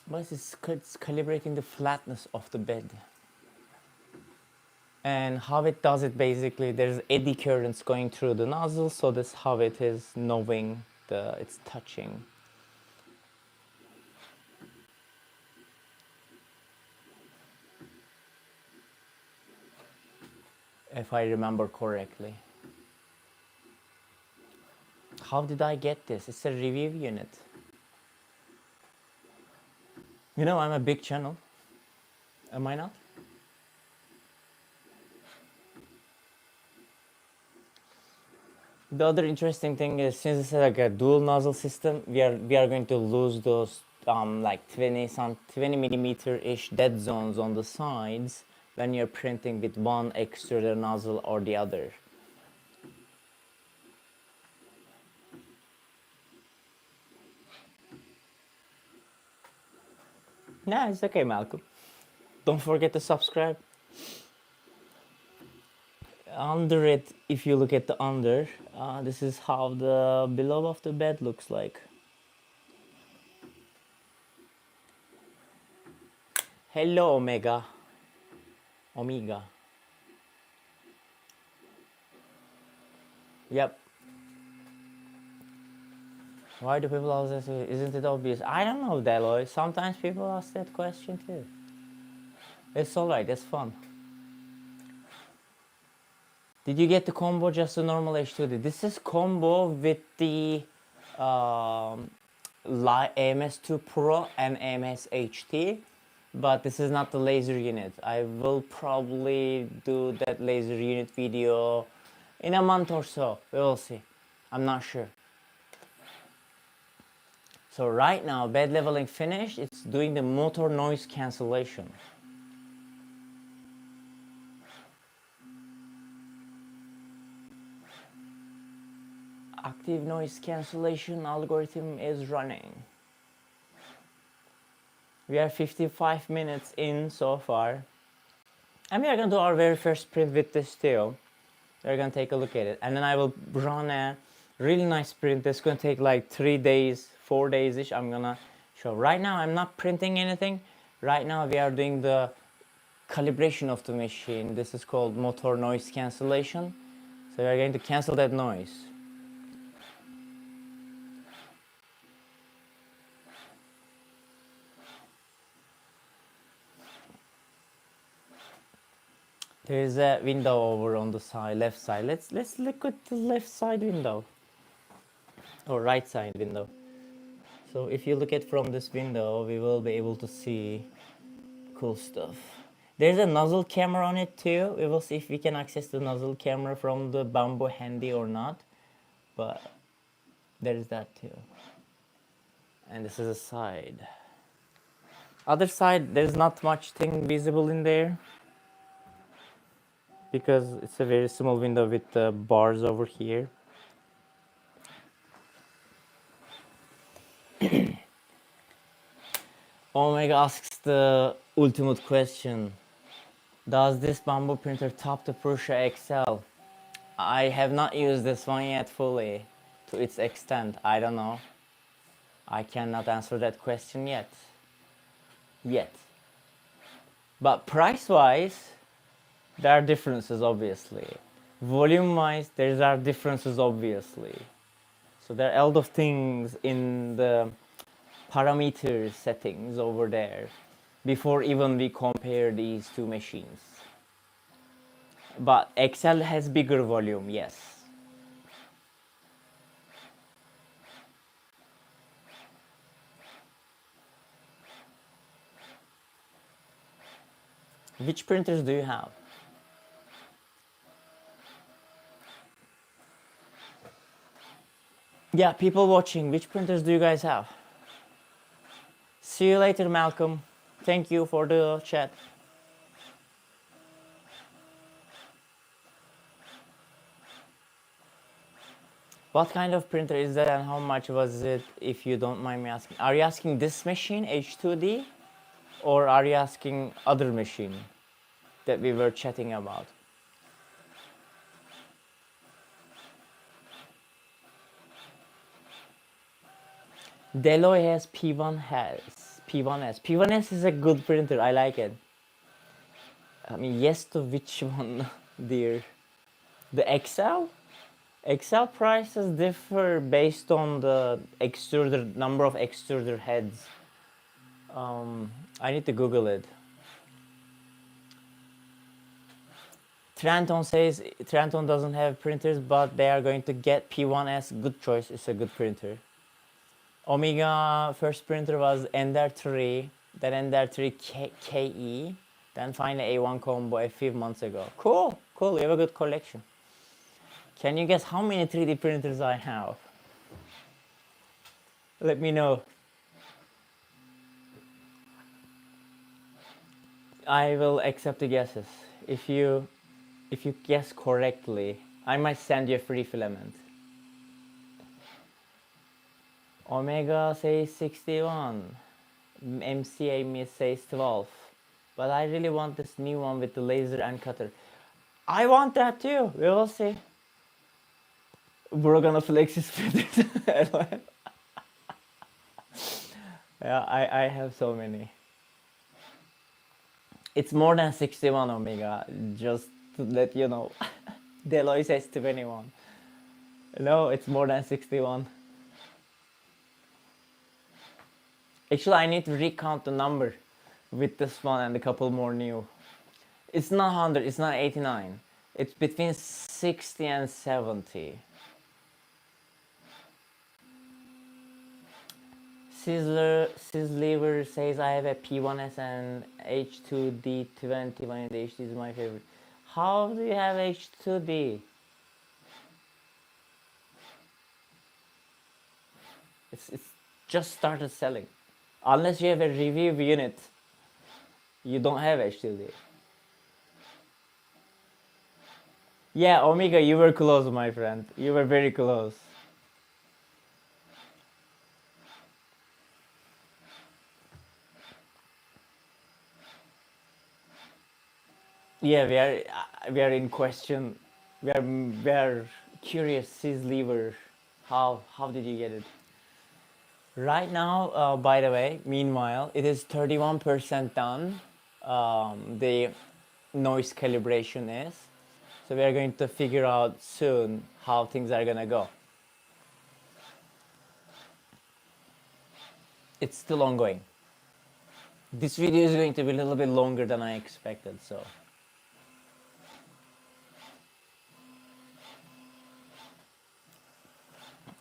But it's calibrating the flatness of the bed. And how it does it, basically, there's eddy currents going through the nozzle, so that's how it is knowing it's touching. If I remember correctly. How did I get this? It's a review unit. You know, I'm a big channel. Am I not? The other interesting thing is, since it's like a dual nozzle system, we are going to lose those like 20 millimeter ish dead zones on the sides when you're printing with one extruder nozzle or the other. Nah, it's okay, Malcolm. Don't forget to subscribe. Under it, if you look at the under, this is how the below of the bed looks like. Hello, Omega. Yep. Why do people ask this? Isn't it obvious? I don't know, Deloy. Sometimes people ask that question too. It's alright, it's fun. Did you get the combo, just the normal H2D? This is combo with the AMS2 Pro and AMS HT, but this is not the laser unit. I will probably do that laser unit video in a month or so. We will see. I'm not sure. So right now, bed leveling finished. It's doing the motor noise cancellation. Active noise cancellation algorithm is running. We are 55 minutes in so far. And we are going to do our very first print with this too. We're going to take a look at it. And then I will run a really nice print that's going to take like 3 days, 4 days-ish. I'm going to show. Right now, I'm not printing anything. Right now, we are doing the calibration of the machine. This is called motor noise cancellation. So we are going to cancel that noise. There is a window over on the side, left side. Let's look at the left side window, or right side window. So if you look at from this window, we will be able to see cool stuff. There's a nozzle camera on it too. We will see if we can access the nozzle camera from the Bambu Handy or not. But there is that too. And this is a side. Other side, there's not much thing visible in there, because it's a very small window with the bars over here. Omega asks the ultimate question. Does this Bambu printer top the Prusa XL? I have not used this one yet fully to its extent. I don't know. I cannot answer that question yet. But price-wise, there are differences, obviously. Volume-wise, there are differences, obviously. So there are a lot of things in the parameter settings over there before even we compare these two machines. But XL has bigger volume, yes. Which printers do you have? Yeah, people watching, which printers do you guys have? See you later, Malcolm. Thank you for the chat. What kind of printer is that and how much was it, if you don't mind me asking? Are you asking this machine, H2D, or are you asking other machine that we were chatting about? Deloy has P1S. P1S is a good printer. I like it. I mean, yes to which one, dear? The XL? XL prices differ based on the extruder number of extruder heads. I need to Google it. Trenton says Trenton doesn't have printers, but they are going to get P1S. Good choice. It's a good printer. Omega first printer was Ender 3, then Ender 3 KE, then finally A1 combo a few months ago. Cool, cool. You have a good collection. Can you guess how many 3D printers I have? Let me know. I will accept the guesses. If you guess correctly, I might send you a free filament. Omega says 61. MCA Miss says 12. But I really want this new one with the laser and cutter. I want that too. We will see. We're gonna flex his printers. Yeah, I have so many. It's more than 61 Omega, just to let you know. Deloy says 21. No, it's more than 61. Actually, I need to recount the number with this one and a couple more new. It's not 100, it's not 89. It's between 60 and 70. Sizzler says I have a P1S and H2D 21. The H2D is my favorite. How do you have H2D? It's just started selling. Unless you have a review unit, you don't have H2D. Yeah, Omega, you were close, my friend. You were very close. Yeah, we are in question. We are curious, Sizzler. How did you get it? Right now, by the way, meanwhile, it is 31% done. The noise calibration is. So we are going to figure out soon how things are gonna go. It's still ongoing. This video is going to be a little bit longer than I expected, so.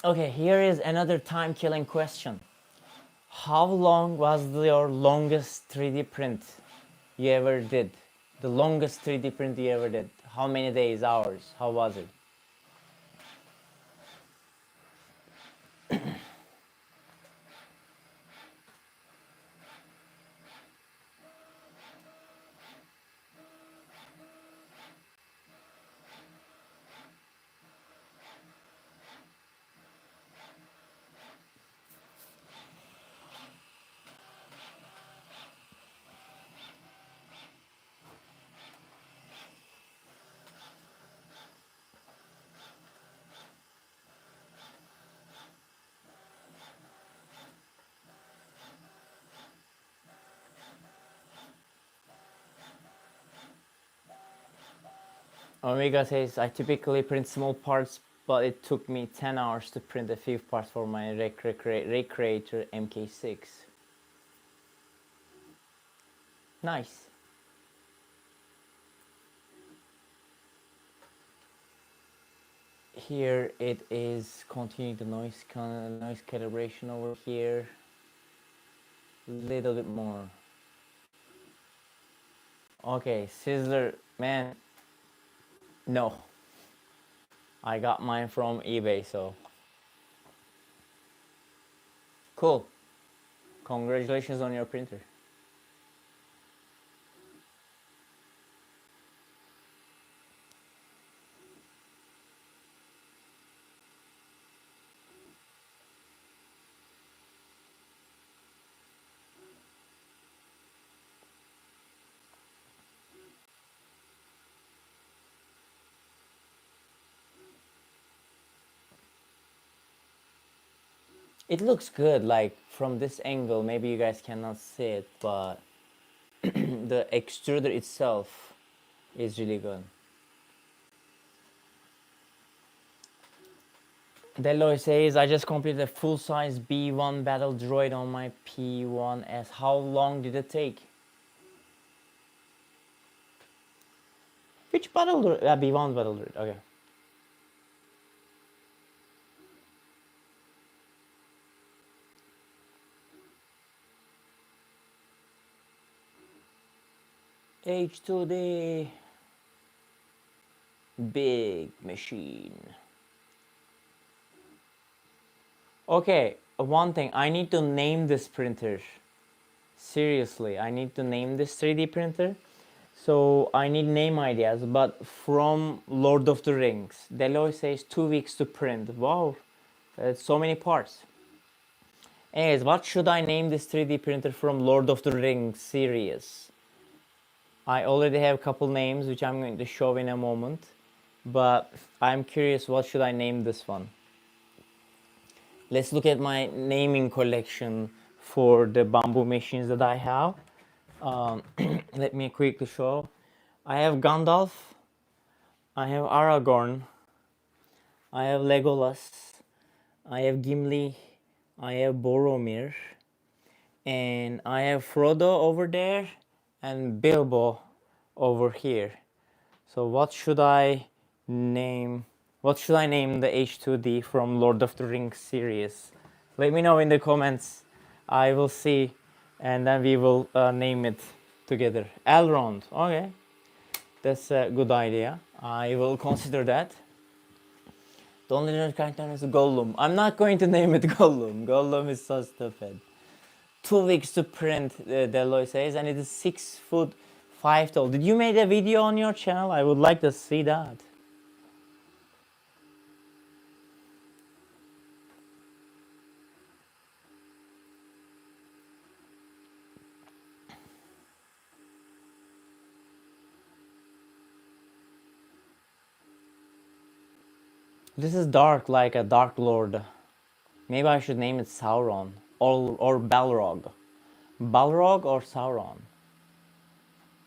Okay, here is another time-killing question. How long was your longest 3D print you ever did? The longest 3D print you ever did? How many days, hours? How was it? Omega says, I typically print small parts, but it took me 10 hours to print a few parts for my Recreator MK6. Nice. Here it is continuing the noise calibration over here. Little bit more. Okay, Sizzler, man, no. I got mine from eBay, so. Cool. Congratulations on your printer. It looks good, like from this angle. Maybe you guys cannot see it, but the extruder itself is really good. Deloy says, I just completed a full-size B1 battle droid on my P1S. How long did it take? Which battle droid? B1 battle droid, okay. H2D. Big machine. Okay, one thing, I need to name this printer. Seriously, I need to name this 3D printer. So I need name ideas, but from Lord of the Rings. Deloy says 2 weeks to print. Wow, that's so many parts. Anyways, what should I name this 3D printer from Lord of the Rings series? I already have a couple names which I'm going to show in a moment, but I'm curious, what should I name this one? Let's look at my naming collection for the bamboo machines that I have. Let me quickly show. I have Gandalf, I have Aragorn, I have Legolas, I have Gimli, I have Boromir, and I have Frodo over there and Bilbo over here. So what should I name? What should I name the H2D from Lord of the Rings series? Let me know in the comments. I will see, and then we will name it together. Elrond. Okay, that's a good idea. I will consider that. The only character is Gollum. I'm not going to name it Gollum. Gollum is so stupid. 2 weeks to print, Deloy says, and it is 6'5" tall. Did you make a video on your channel? I would like to see that. This is dark, like a Dark Lord. Maybe I should name it Sauron or Balrog. Balrog or Sauron?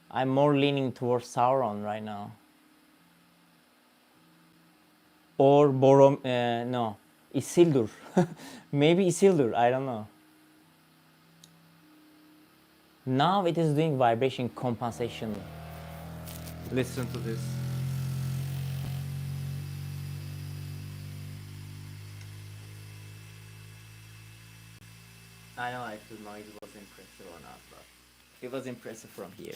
I'm more leaning towards Sauron right now. Or no, Isildur. Maybe Isildur, I don't know. Now it is doing vibration compensation. Listen to this. I don't know if the noise was impressive or not, but it was impressive from here.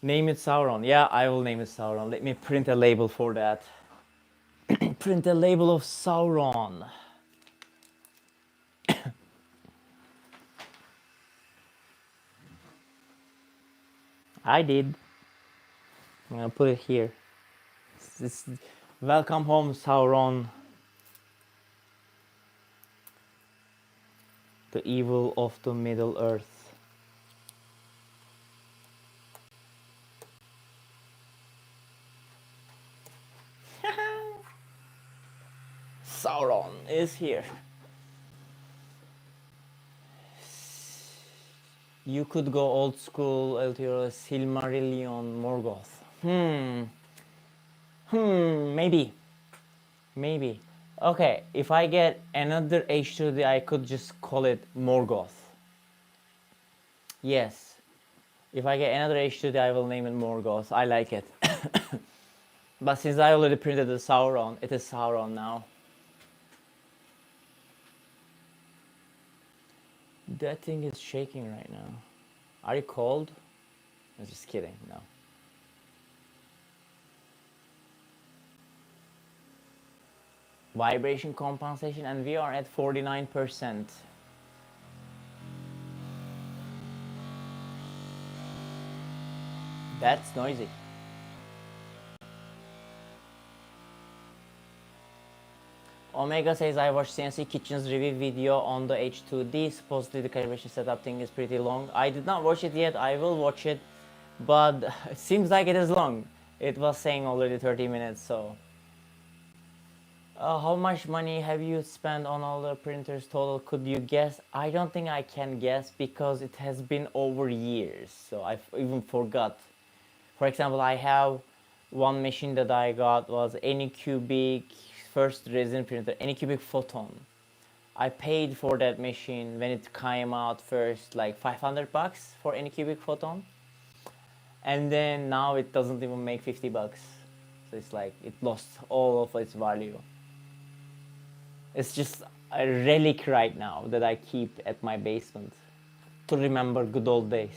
Name it Sauron. Yeah, I will name it Sauron. Let me print a label for that. Print a label of Sauron. I did. I'm gonna put it here. Welcome home, Sauron. The evil of the Middle Earth. Sauron is here. You could go old school, LTR, Silmarillion, Morgoth. Maybe. Okay, if I get another H2D, I could just call it Morgoth. Yes. If I get another H2D, I will name it Morgoth. I like it. But since I already printed the Sauron, it is Sauron now. That thing is shaking right now. Are you cold? I'm just kidding, no. Vibration compensation, and we are at 49%. That's noisy. Omega says, I watched CNC Kitchen's review video on the H2D. Supposedly the calibration setup thing is pretty long. I did not watch it yet. I will watch it, but it seems like it is long. It was saying already 30 minutes, so How much money have you spent on all the printers total? Could you guess? I don't think I can guess because it has been over years, so I even forgot. For example, I have one machine that I got was Anycubic first resin printer, Anycubic Photon. I paid for that machine when it came out first, like $500 for Anycubic Photon, and then now it doesn't even make $50. So it's like it lost all of its value. It's just a relic right now that I keep at my basement to remember good old days.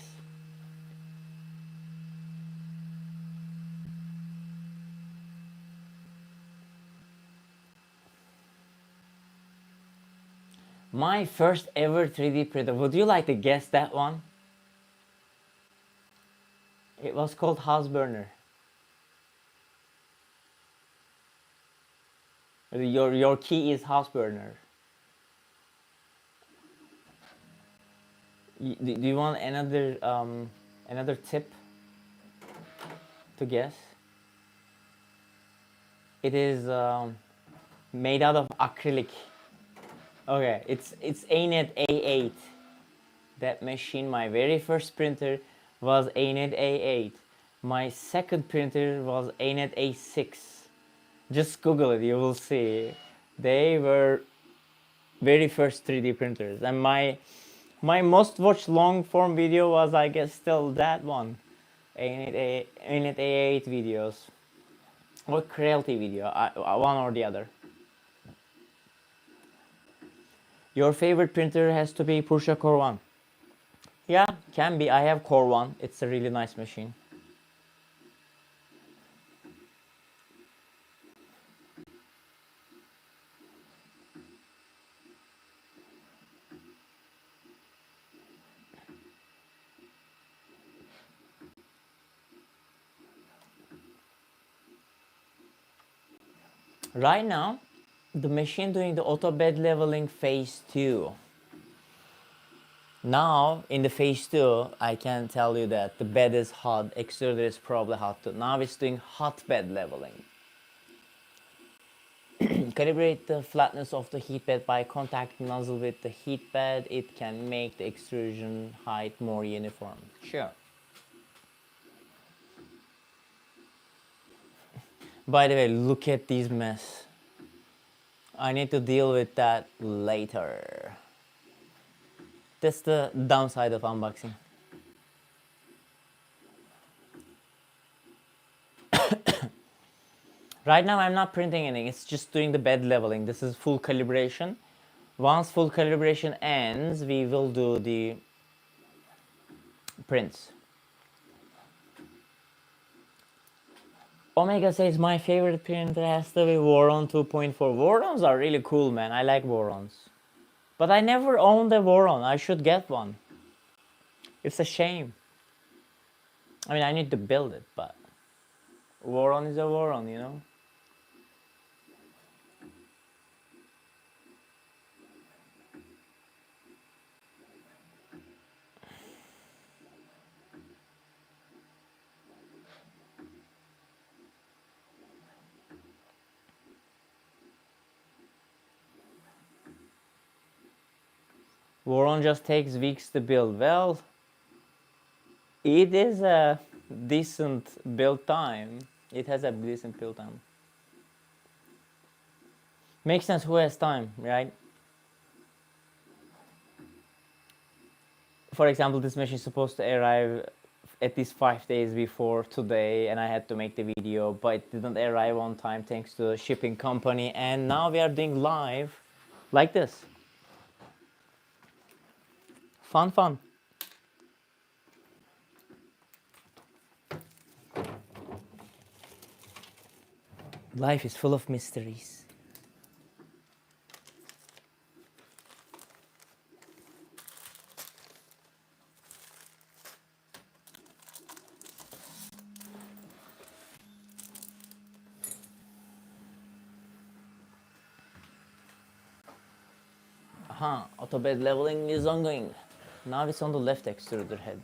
My first ever 3D printer. Would you like to guess that one? It was called House Burner. Your key is House Burner. Do you want another tip to guess? It is made out of acrylic. Okay, it's ANET A8. That machine, my very first printer was ANET A8. My second printer was ANET A6. Just Google it, you will see. They were very first 3D printers. And my most watched long form video was, I guess, still that one. ANET A8 videos. Or Creality video, one or the other. Your favorite printer has to be Prusa Core 1. Yeah, can be. I have Core 1. It's a really nice machine. Right now, the machine doing the auto bed leveling phase 2. Now, in the phase 2, I can tell you that the bed is hot, extruder is probably hot too. Now it's doing hot bed leveling. Calibrate the flatness of the heat bed by contacting nozzle with the heat bed. It can make the extrusion height more uniform. Sure. By the way, look at these mess. I need to deal with that later. That's the downside of unboxing. Right now I'm not printing anything, it's just doing the bed leveling. This is full calibration. Once full calibration ends, we will do the prints. Omega says my favorite printer has to be Voron 2.4. Vorons are really cool, man. I like Vorons. But I never owned a Voron. I should get one. It's a shame. I mean, I need to build it, but Voron is a Voron, you know? Voron just takes weeks to build. Well, it is a decent build time. It has a decent build time. Makes sense, who has time, right? For example, this machine is supposed to arrive at least 5 days before today, and I had to make the video, but it didn't arrive on time thanks to the shipping company, and now we are doing live like this. Fun. Life is full of mysteries. Auto bed leveling is ongoing. Now it's on the left extruder head.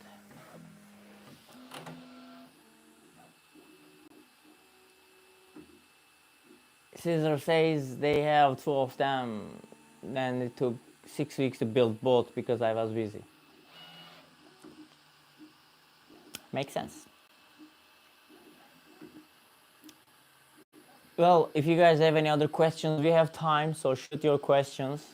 Caesar says they have two of them, and it took 6 weeks to build both because I was busy. Makes sense. Well, if you guys have any other questions, we have time, so shoot your questions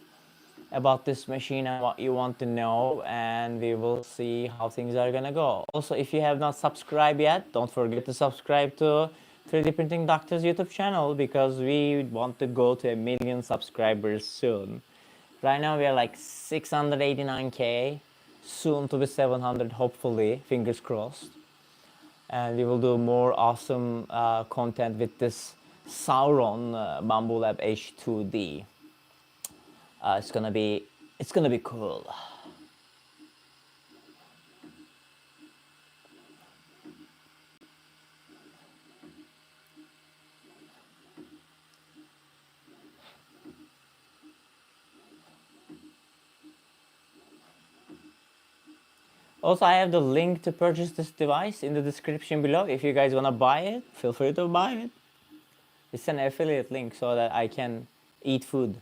about this machine and what you want to know, and we will see how things are gonna go. Also, if you have not subscribed yet, don't forget to subscribe to 3D Printing Doctor's YouTube channel because we want to go to 1 million subscribers soon. Right now we are like 689k, soon to be 700 hopefully, fingers crossed. And we will do more awesome content with this Sauron BambuLab H2D. It's gonna be cool. Also, I have the link to purchase this device in the description below. If you guys wanna buy it, feel free to buy it. It's an affiliate link so that I can eat food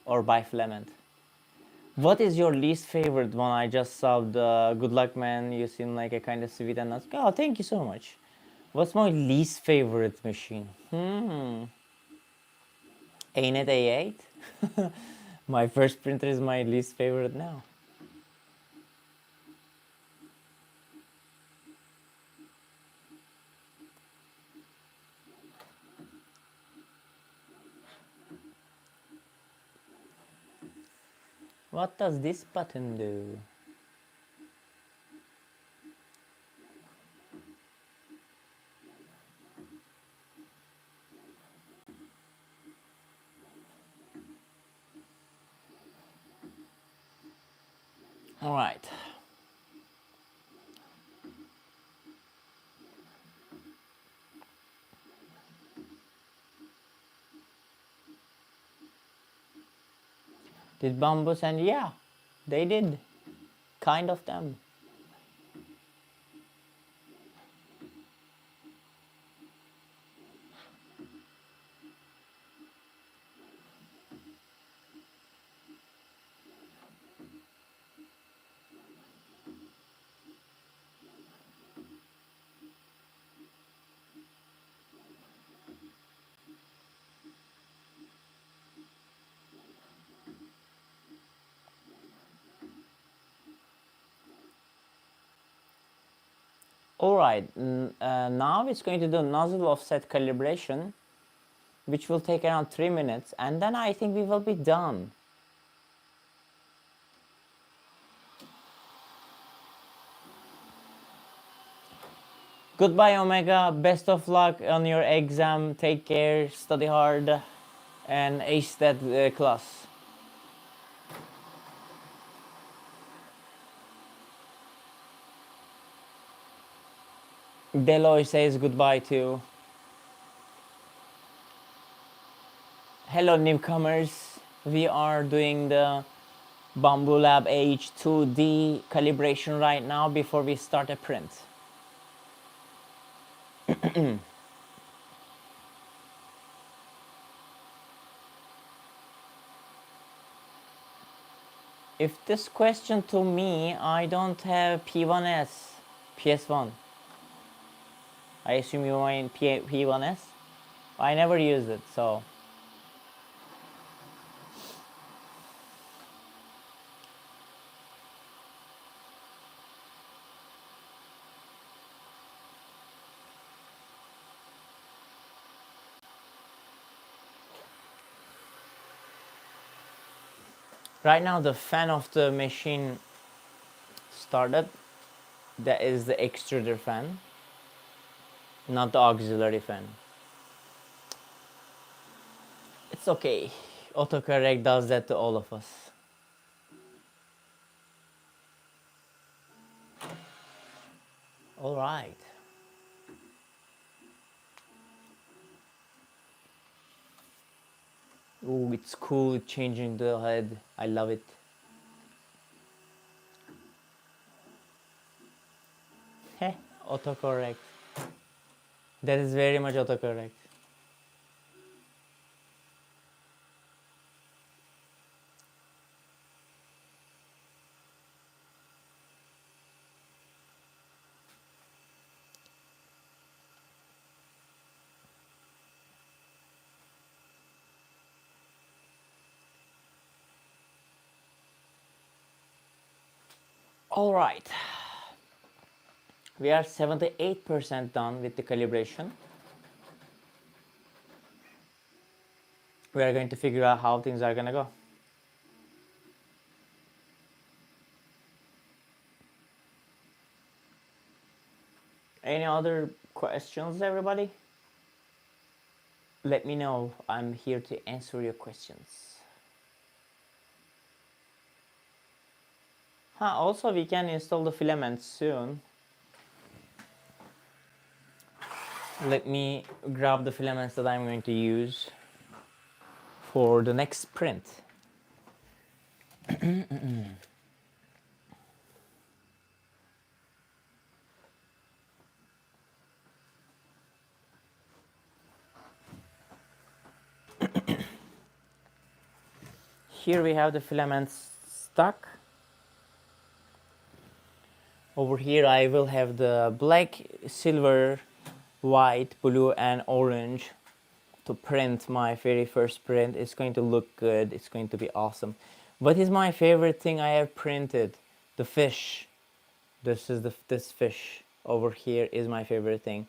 or buy filament. What is your least favorite one? I just saw the good luck man. You seem like a kind of sweet and nice. Oh, thank you so much. What's my least favorite machine? ANET A8. My first printer is my least favorite now. What does this button do? All right. Did Bamboo send? Yeah, they did. Kind of them. All right. Now it's going to do nozzle offset calibration, which will take around 3 minutes, and then I think we will be done. Goodbye, Omega. Best of luck on your exam. Take care, study hard, and ace that class. Deloy says goodbye too. Hello, newcomers. We are doing the BambuLab H2D calibration right now before we start a print. If this question to me, I don't have P1S, PS1. I assume you mean P1S? I never used it, so. Right now the fan of the machine started. That is the extruder fan, not the auxiliary fan. It's okay. Autocorrect does that to all of us. All right. Ooh, it's cool changing the head. I love it. Heh, autocorrect. That is very much autocorrect. All right, we are 78% done with the calibration. We are going to figure out how things are gonna go. Any other questions, everybody? Let me know. I'm here to answer your questions. Also, we can install the filaments soon. Let me grab the filaments that I'm going to use for the next print. Here we have the filaments stuck. Over here I will have the black, silver, white, blue and orange to print my very first print. It's going to look good. It's going to be awesome. What is my favorite thing I have printed? The fish. This fish over here is my favorite thing.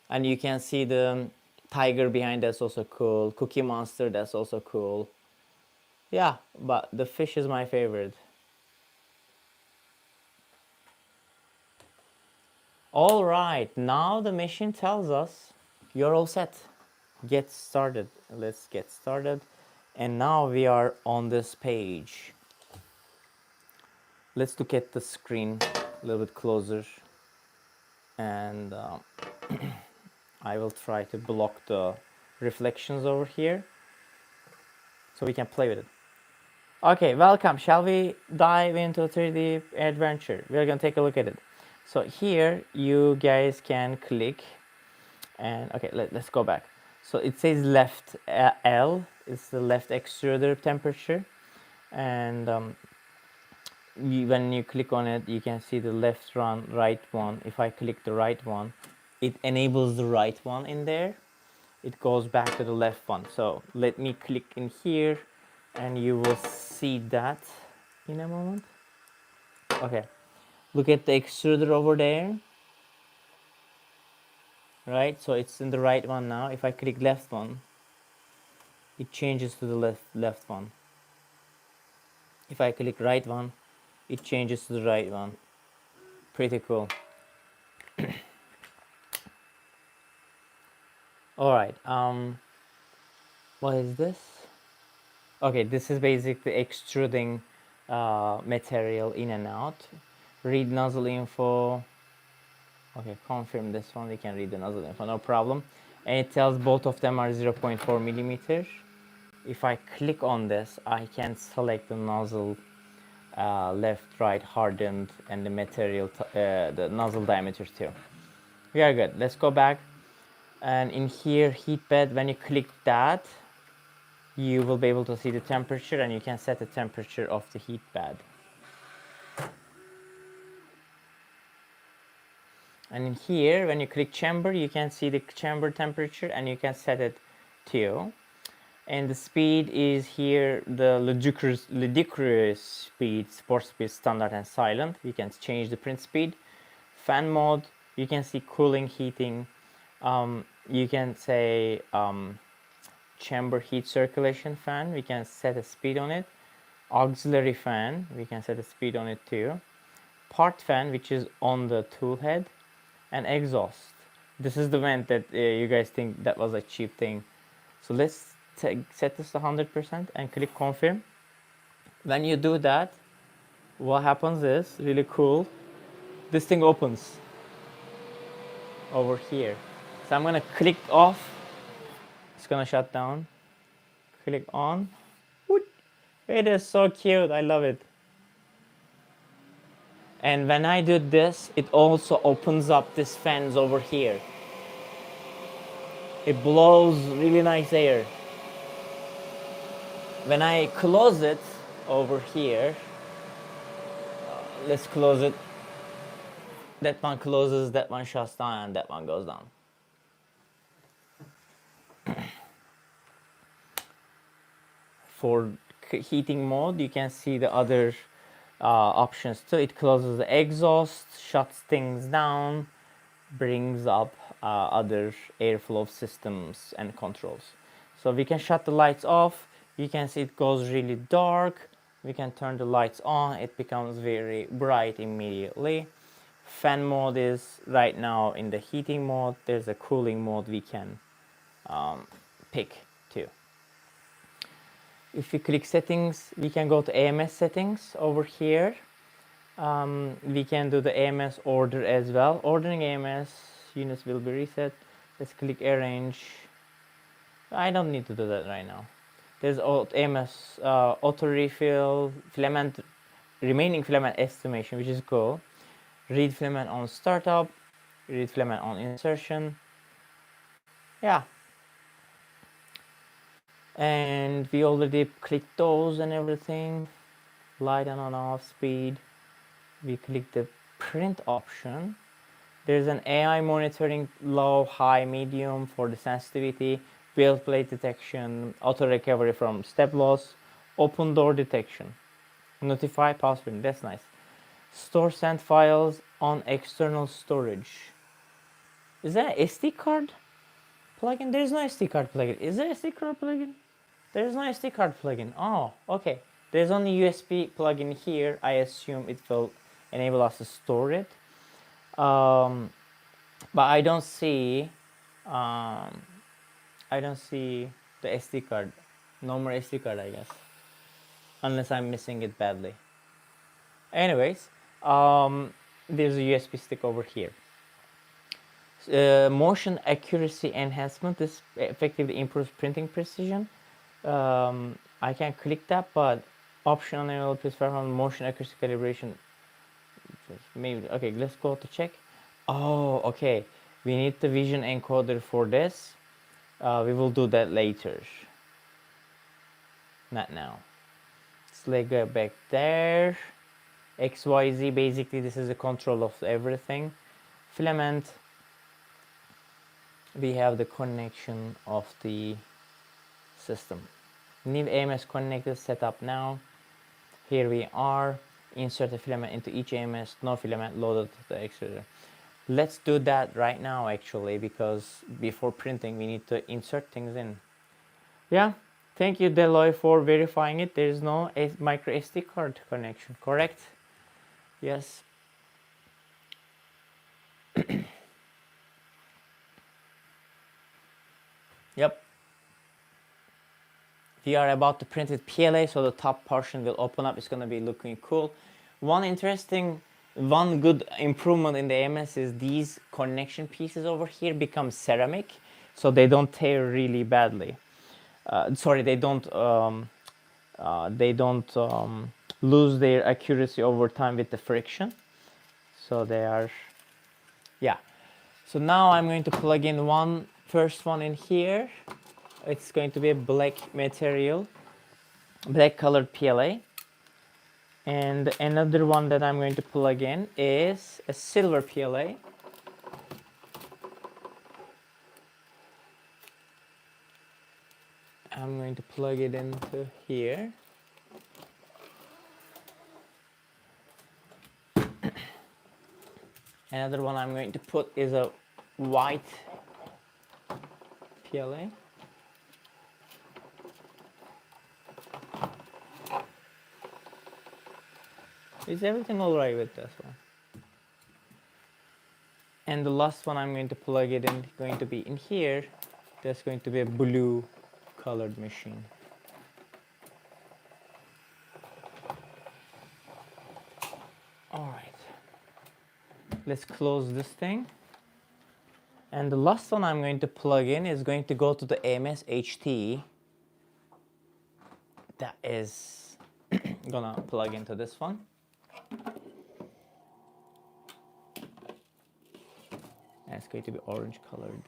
And you can see the tiger behind, that's also cool. Cookie Monster, that's also cool. Yeah, but the fish is my favorite. All right, now the machine tells us you're all set. Get started. Let's get started. And now we are on this page. Let's look at the screen a little bit closer. And I will try to block the reflections over here so we can play with it. Okay, welcome. Shall we dive into 3D adventure? We're gonna take a look at it. So here you guys can click and okay, let's go back. So it says left L is the left extruder temperature, and when you click on it, you can see the left one, right one. If I click the right one, it enables the right one in there. It goes back to the left one. So let me click in here and you will see that in a moment. Okay, look at the extruder over there. Right, so it's in the right one now. If I click left one, it changes to the left one. If I click right one, it changes to the right one. Pretty cool. All right, what is this? Okay, this is basically extruding material in and out. Read nozzle info. Okay, confirm this one. We can read the nozzle info, no problem. And it tells both of them are 0.4 millimeters. If I click on this, I can select the nozzle left, right, hardened, and the material, the nozzle diameter too. We are good. Let's go back. And in here, heat bed, when you click that, you will be able to see the temperature and you can set the temperature of the heat bed. And in here, when you click chamber, you can see the chamber temperature and you can set it to. And the speed is here, the ludicrous speed, sports speed, standard and silent. You can change the print speed. Fan mode, you can see cooling, heating. You can say chamber heat circulation fan, we can set a speed on it. Auxiliary fan, we can set a speed on it too. Part fan, which is on the tool head. And exhaust. This is the vent that you guys think that was a cheap thing. So let's set this to 100% and click confirm. When you do that, what happens is really cool. This thing opens over here. So I'm gonna click off. It's gonna shut down. Click on. It is so cute. I love it. And when I do this, it also opens up these fans over here. It blows really nice air. When I close it over here, let's close it. That one closes, that one shuts down, and that one goes down. For heating mode, you can see the other options too. It closes the exhaust, shuts things down, brings up other airflow systems and controls. So we can shut the lights off. You can see it goes really dark. We can turn the lights on. It becomes very bright immediately. Fan mode is right now in the heating mode. There's a cooling mode we can pick too. If we click settings, we can go to AMS settings over here. We can do the AMS order as well. Ordering AMS units will be reset. Let's click arrange. I don't need to do that right now. There's AMS auto refill, filament, remaining filament estimation, which is cool. Read filament on startup, read filament on insertion. Yeah. And we already clicked those and everything. Light on and off, speed. We click the print option. There's an AI monitoring low, high, medium for the sensitivity, build plate detection, auto recovery from step loss, open door detection, notify password. That's nice. Store sent files on external storage. Is that an SD card plugin? There's no SD card plugin. Is there SD card plugin? There's no SD card plugin. Oh, okay. There's only USB plugin here. I assume it will enable us to store it. But I don't see the SD card. No more SD card, I guess, unless I'm missing it badly. Anyways, there's a USB stick over here. Motion accuracy enhancement. This effectively improves printing precision. I can click that, but option enable perform motion accuracy calibration. Maybe okay. Let's go to check. Oh, okay. We need the vision encoder for this. We will do that later. Not now. Let's go back there. XYZ, basically this is the control of everything. Filament. We have the connection of the system. New AMS connected setup now. Here we are. Insert the filament into each AMS. No filament loaded to the extruder. Let's do that right now actually, because before printing we need to insert things in. Yeah, thank you Deloy for verifying it. There is no micro SD card connection, correct? Yes. Yep. We are about to print it PLA, so the top portion will open up. It's going to be looking cool. One good improvement in the AMS is these connection pieces over here become ceramic, so they don't tear really badly. Sorry, they don't lose their accuracy over time with the friction. So they are, yeah. So now I'm going to plug in first one in here. It's going to be a black material, black colored PLA. And another one that I'm going to plug in is a silver PLA. I'm going to plug it into here. Another one I'm going to put is a white PLA. Is everything all right with this one? And the last one I'm going to plug it in, going to be in here. That's going to be a blue colored machine. All right. Let's close this thing. And the last one I'm going to plug in is going to go to the AMS H2D. That is gonna plug into this one. And it's going to be orange colored.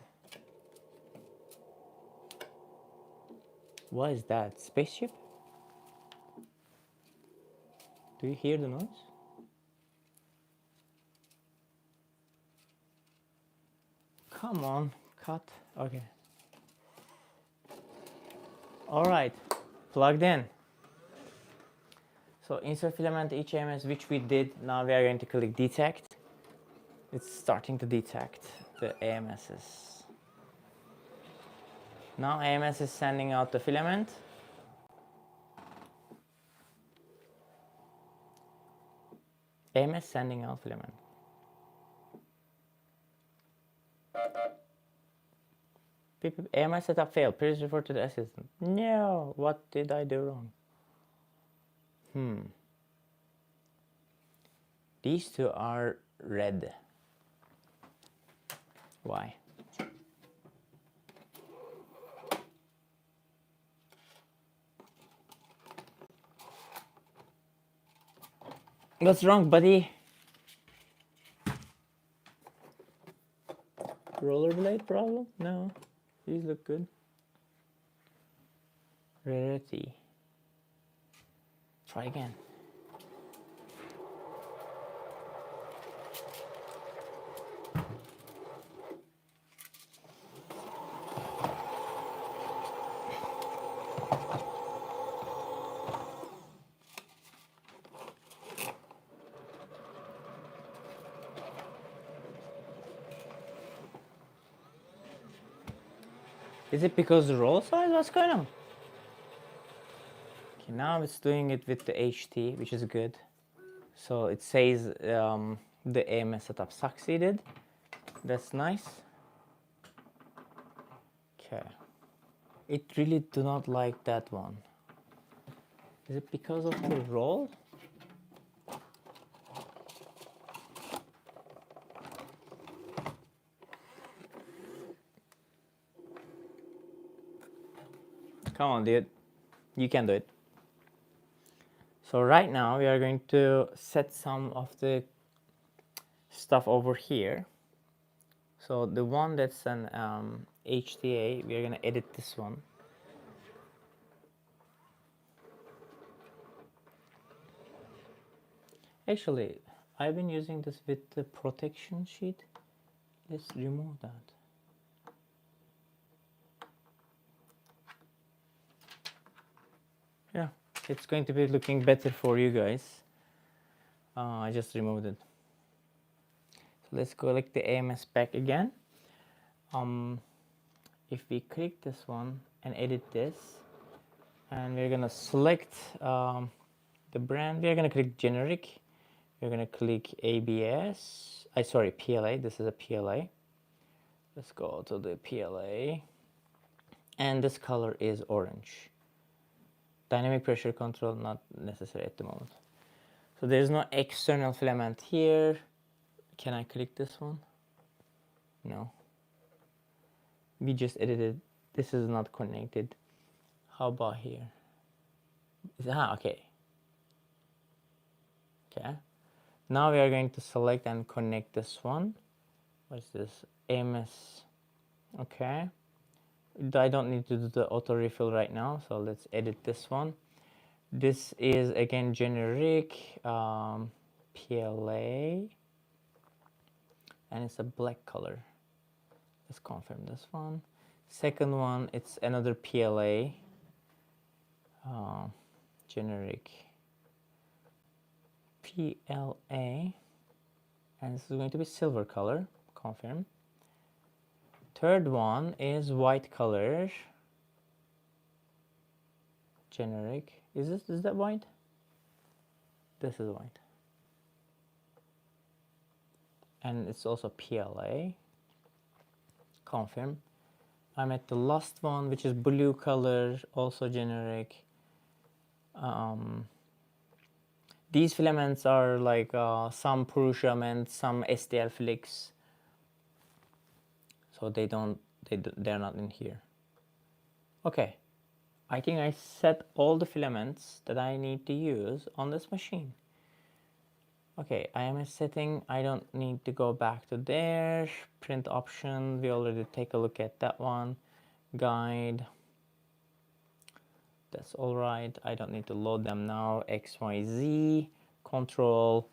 What is that? Spaceship? Do you hear the noise? Come on, cut. Okay. All right, plugged in. So insert filament each AMS, which we did. Now we are going to click detect. It's starting to detect the AMSs. Now AMS is sending out the filament. AMS sending out filament. Beep, beep. AMS setup failed. Please refer to the assistant. No, what did I do wrong? These two are red. Why? What's wrong, buddy? Rollerblade problem? No. These look good. Rarity. Try again. Is it because the roll size? What's going on? Okay, now it's doing it with the HT, which is good. So it says the AMS setup succeeded. That's nice. Okay. It really do not like that one. Is it because of the roll? Come on, dude. You can do it. So right now we are going to set some of the stuff over here. So the one that's an HTA, we are going to edit this one. Actually, I've been using this with the protection sheet. Let's remove that. Yeah, it's going to be looking better for you guys. I just removed it. So let's collect the AMS back again. If we click this one and edit this, and we're gonna select the brand, we're gonna click generic. We're gonna click ABS. Sorry, PLA. This is a PLA. Let's go to the PLA, and this color is orange. Dynamic pressure control not necessary at the moment. So there's no external filament here. Can I click this one? No. We just edited. This is not connected. How about here? Okay. Okay. Now we are going to select and connect this one. What's this? AMS. Okay. I don't need to do the auto refill right now, so let's edit this one. This is again generic PLA, and it's a black color. Let's confirm this one. Second one, it's another PLA, generic PLA, and this is going to be silver color. Confirm. Third one is white color, generic. Is that white? This is white. And it's also PLA. Confirm. I'm at the last one, which is blue color, also generic. These filaments are like some Prussium and some STL flicks. So they're not in here. Okay. I think I set all the filaments that I need to use on this machine. Okay, IMS setting, I don't need to go back to there. Print option, we already take a look at that one. Guide, that's all right. I don't need to load them now. XYZ, control.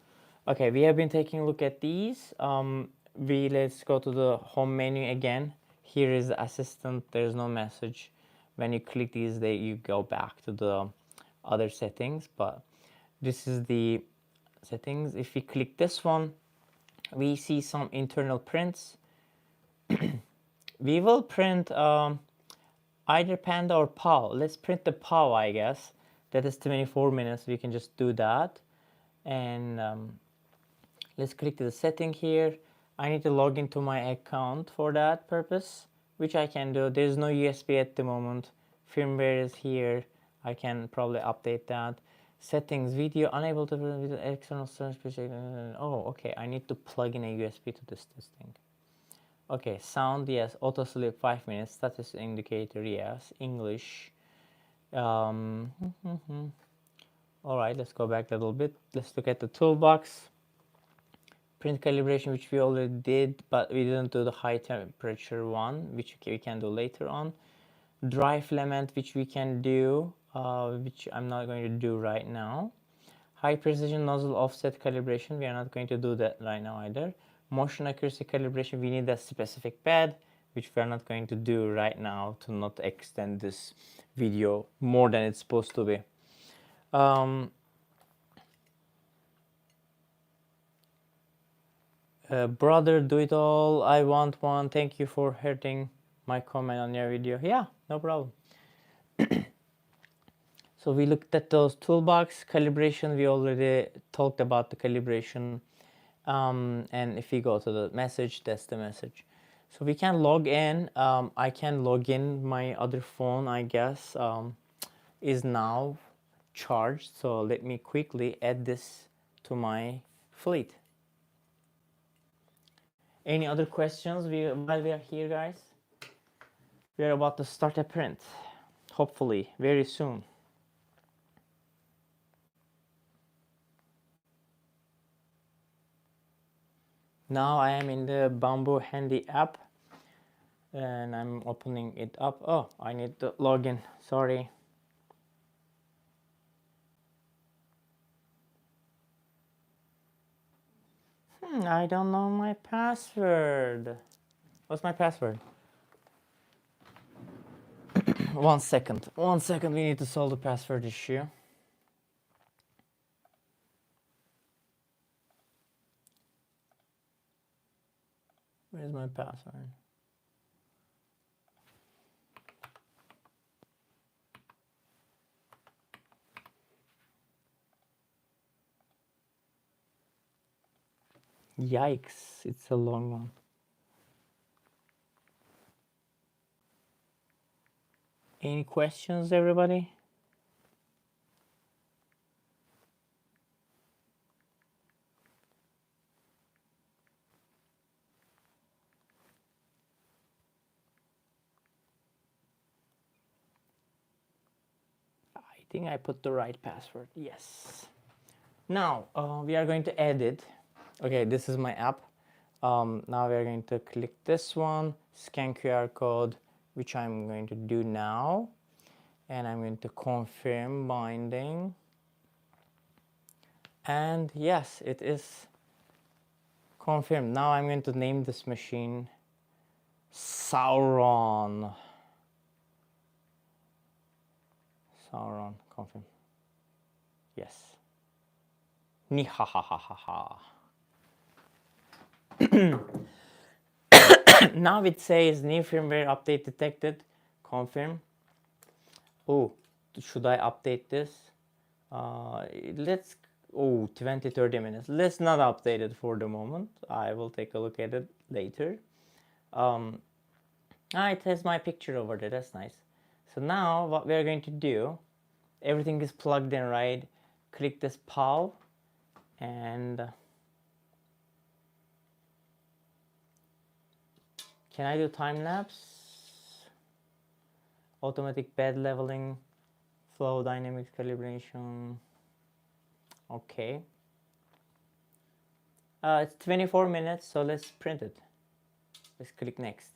Okay, we have been taking a look at these. Let's go to the home menu again. Here is the assistant, there's no message. When you click these, you go back to the other settings, but This is the settings. If we click this one, we see some internal prints. We will print either Panda or POW. Let's print the POW, I guess. That is 24 minutes. We can just do that. And let's click the setting here. I need to log into my account for that purpose, which I can do. There's no USB at the moment. Firmware is here. I can probably update that. Settings, video, unable to with external storage. Oh, okay. I need to plug in a USB to this thing. Okay, sound, yes. Auto sleep 5 minutes. Status indicator, yes. English. All right, let's go back a little bit. Let's look at the toolbox. Print calibration, which we already did, but we didn't do the high temperature one, which we can do later on. Dry filament, which we can do, which I'm not going to do right now. High precision nozzle offset calibration, we are not going to do that right now either. Motion accuracy calibration, we need a specific pad, which we are not going to do right now to not extend this video more than it's supposed to be. Brother, do it all. I want one. Thank you for hurting my comment on your video. Yeah, no problem. So we looked at those toolbox calibration. We already talked about the calibration. And if we go to the message, that's the message. So we can log in. I can log in. My other phone, I guess, is now charged. So let me quickly add this to my fleet. Any other questions while we are here, guys? We are about to start a print, hopefully very soon. Now I am in the Bamboo Handy app and I'm opening it up. Oh, I need to log in, sorry. I don't know my password. What's my password? 1 second, we need to solve the password issue. Where's my password? Yikes, it's a long one. Any questions, everybody? I think I put the right password, yes. Now, we are going to edit. Okay, this is my app. Now we are going to click this one, scan QR code, which I'm going to do now. And I'm going to confirm binding. And yes, it is confirmed. Now I'm going to name this machine Sauron. Sauron, confirm. Yes. Nihahahaha. Now it says new firmware update detected. Confirm. Oh, should I update this? Let's, 20-30 minutes. Let's not update it for the moment. I will take a look at it later. It has my picture over there. That's nice. So now what we're going to do, everything is plugged in, right? Click this POW and can I do time lapse? Automatic bed leveling, flow dynamics calibration. Okay. It's 24 minutes, so let's print it. Let's click next.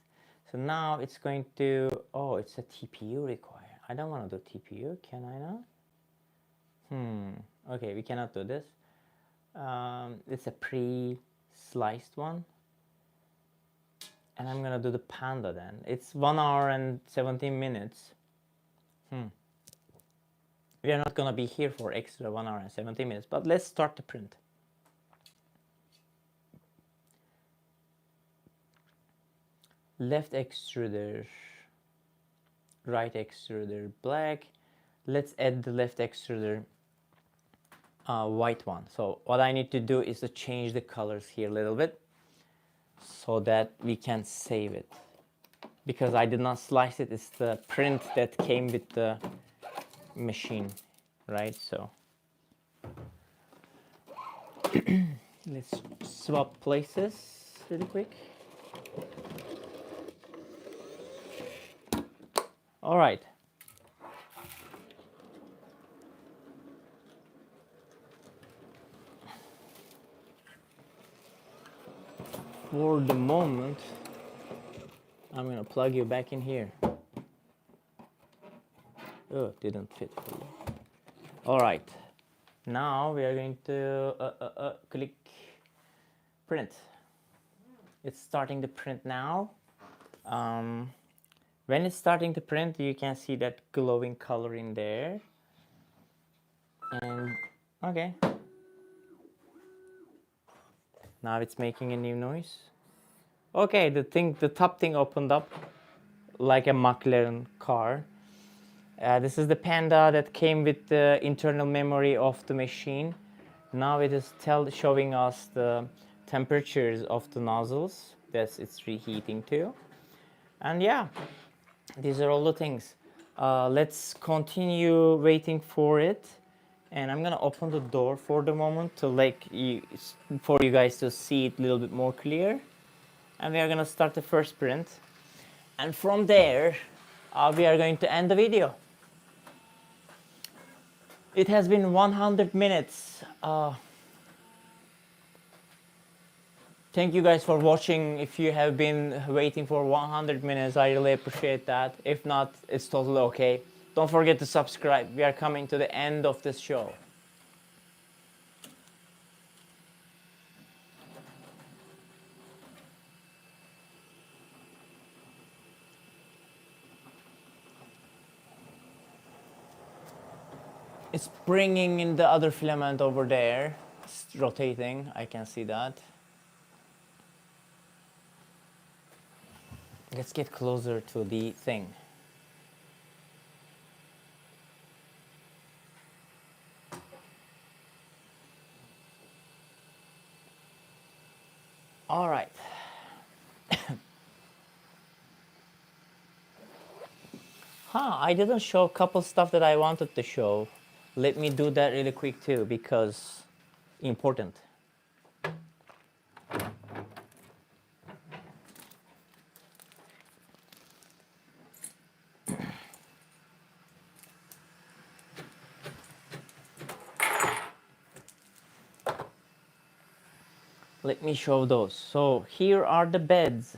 So now it's going to, it's a TPU required. I don't want to do TPU, can I not? Okay, we cannot do this. It's a pre-sliced one. And I'm gonna do the Panda then. It's 1 hour and 17 minutes. We are not gonna be here for extra 1 hour and 70 minutes, but let's start the print. Left extruder, right extruder black. Let's add the left extruder white one. So what I need to do is to change the colors here a little bit so that we can save it. Because I did not slice it, it's the print that came with the machine, right? So let's swap places really quick. All right. For the moment, I'm gonna plug you back in here. Oh, it didn't fit fully. All right. Now we are going to click print. It's starting to print now. When it's starting to print, you can see that glowing color in there. And okay. Now it's making a new noise. Okay, the top thing opened up like a McLaren car. This is the Panda that came with the internal memory of the machine. Now it is showing us the temperatures of the nozzles that it's reheating to. And yeah, these are all the things. Let's continue waiting for it. And I'm gonna open the door for the moment to for you guys to see it a little bit more clear. And we are gonna start the first print. And from there, we are going to end the video. It has been 100 minutes. Thank you guys for watching. If you have been waiting for 100 minutes, I really appreciate that. If not, it's totally okay. Don't forget to subscribe. We are coming to the end of this show. It's bringing in the other filament over there. It's rotating, I can see that. Let's get closer to the thing. All right. I didn't show a couple stuff that I wanted to show. Let me do that really quick too, because important. Let me show those. So here are the beds.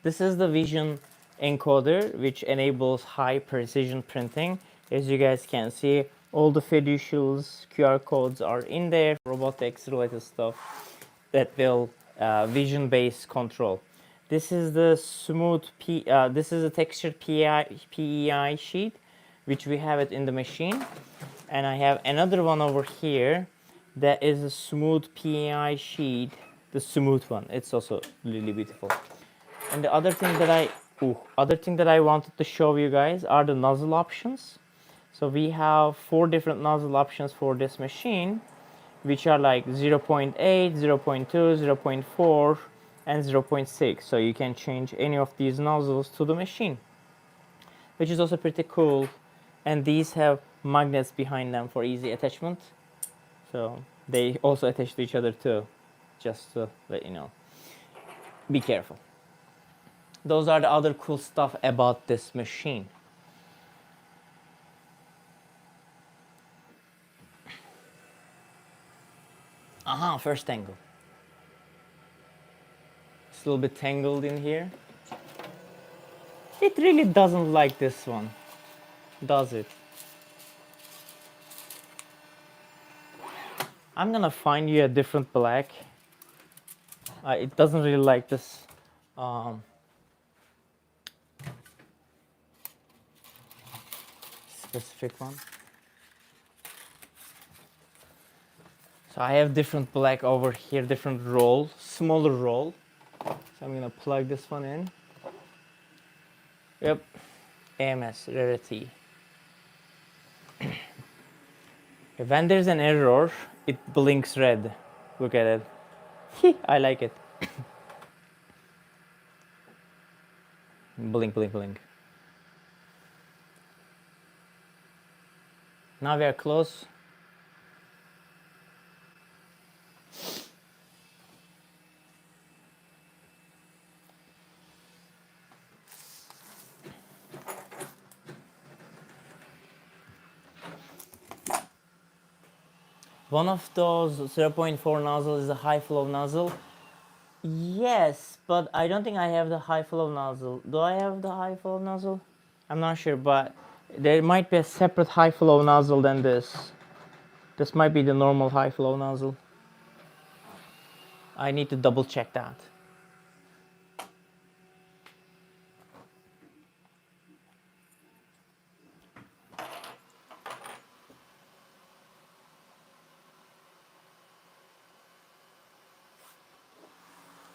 This is the vision encoder, which enables high precision printing. As you guys can see, all the fiducials, QR codes are in there, robotics related stuff that will vision-based control. This is the this is a textured PEI sheet, which we have it in the machine. And I have another one over here that is a smooth PEI sheet, the smooth one. It's also really beautiful. And the other thing that I wanted to show you guys are the nozzle options. So we have 4 different nozzle options for this machine, which are like 0.8, 0.2, 0.4, and 0.6. So you can change any of these nozzles to the machine, which is also pretty cool. And these have magnets behind them for easy attachment. So they also attach to each other too, just to let you know. Be careful. Those are the other cool stuff about this machine. First angle. It's a little bit tangled in here. It really doesn't like this one, does it? I'm gonna find you a different black. It doesn't really like this. specific one. So I have different black over here, different roll, smaller roll. So I'm gonna plug this one in. Yep, AMS rarity. When there's an error, it blinks red. Look at it. I like it. Blink, blink, blink. Now we are close. One of those 0.4 nozzle is a high flow nozzle. Yes, but I don't think I have the high flow nozzle. Do I have the high flow nozzle? I'm not sure, but there might be a separate high flow nozzle than this. This might be the normal high flow nozzle. I need to double check that.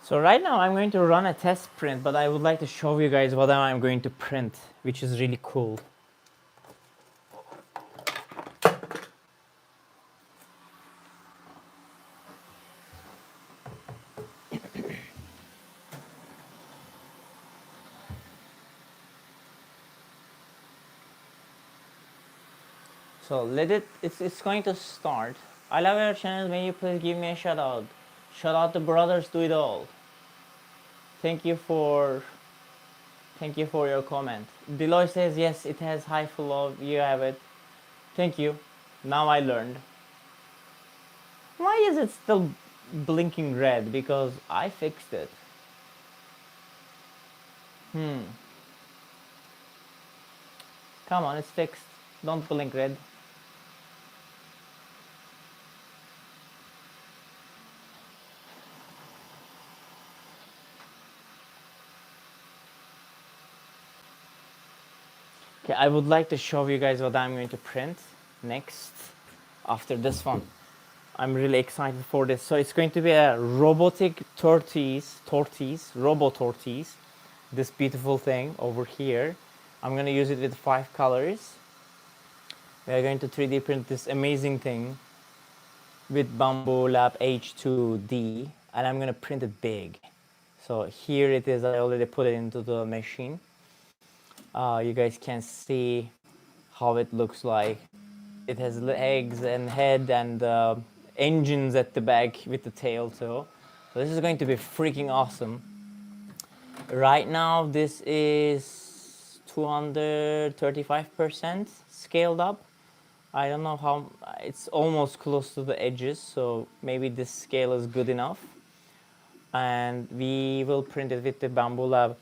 So right now I'm going to run a test print, but I would like to show you guys what I'm going to print, which is really cool. So it's going to start. I love your channel, may you please give me a shout out. Shout out to brothers do it all. Thank you for your comment. Deloy says yes, it has high flow, you have it. Thank you. Now I learned. Why is it still blinking red? Because I fixed it. Come on, it's fixed. Don't blink red. Okay, I would like to show you guys what I'm going to print next after this one. I'm really excited for this. So it's going to be a robotic tortoise, robo tortoise. This beautiful thing over here. I'm going to use it with 5 colors. We are going to 3D print this amazing thing with BambuLab H2D, and I'm going to print it big. So here it is. I already put it into the machine. You guys can see how it looks like. It has legs and head and engines at the back with the tail too. So this is going to be freaking awesome. Right now this is 235% scaled up. I don't know how, it's almost close to the edges, so maybe this scale is good enough. And we will print it with the BambuLab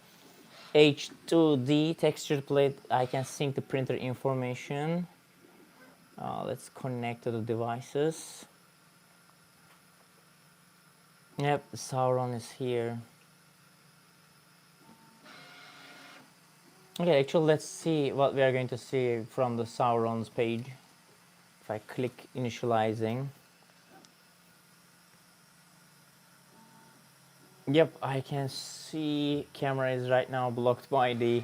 H2D textured plate. I can sync the printer information. Let's connect to the devices. Yep, Sauron is here. Okay, actually let's see what we are going to see from the Sauron's page. If I click initializing. Yep, I can see camera is right now blocked by the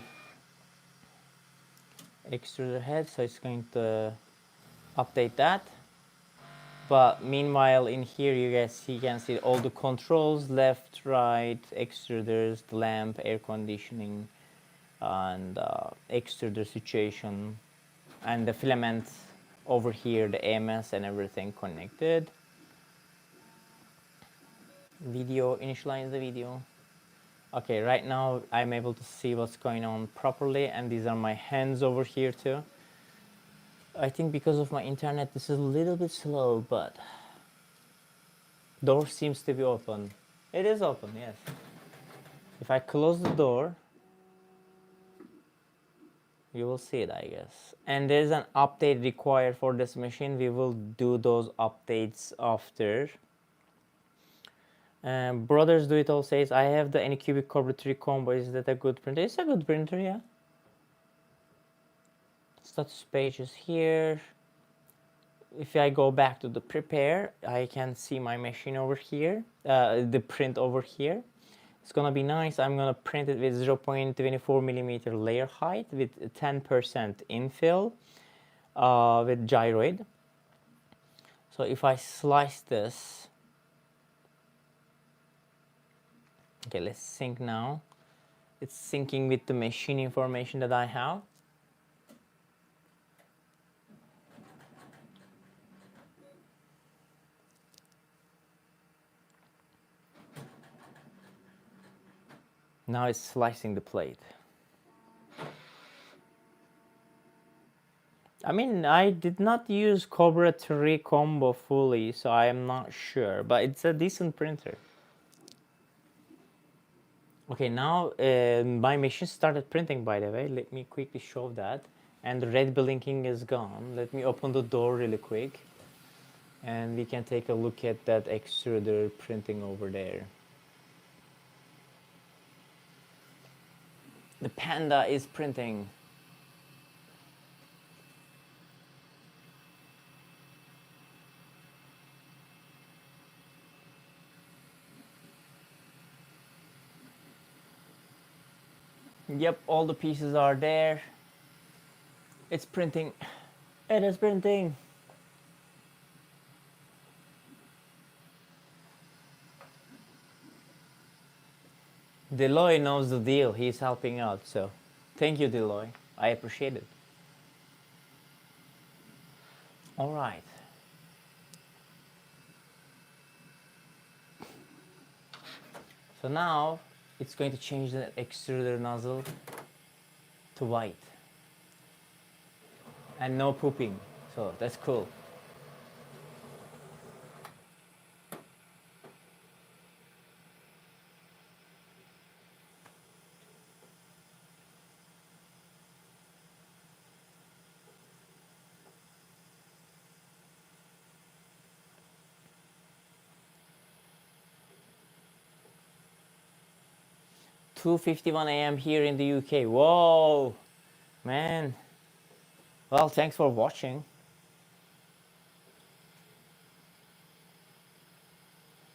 extruder head, so it's going to update that. But meanwhile in here you guys can see all the controls, left, right, extruders, the lamp, air conditioning, and extruder situation, and the filament over here, the AMS and everything connected. Video, initialize the video. Okay, right now I'm able to see what's going on properly, and these are my hands over here too. I think because of my internet this is a little bit slow, but door seems to be open. It is open, yes. If I close the door, you will see it, I guess. And there's an update required for this machine. We will do those updates after. Brothers Do It All says, I have the Anycubic Cobra 3 combo. Is that a good printer? It's a good printer, yeah. status page is here. If I go back to the prepare, I can see my machine over here, the print over here. It's gonna be nice. I'm gonna print it with 0.24 millimeter layer height with 10% infill with gyroid. So if I slice this, okay, let's sync now. It's syncing with the machine information that I have. Now it's slicing the plate. I mean, I did not use Cobra 3 combo fully, so I am not sure, but it's a decent printer. Okay, now my machine started printing, by the way. Let me quickly show that. And the red blinking is gone. Let me open the door really quick. And we can take a look at that extruder printing over there. The Panda is printing. Yep, all the pieces are there. It's printing. It is printing. Deloy knows the deal. He's helping out, so thank you, Deloy. I appreciate it. All right. So now it's going to change the extruder nozzle to white. And no pooping, so that's cool. "2:51 a.m. here in the UK. Whoa, man. Well, thanks for watching.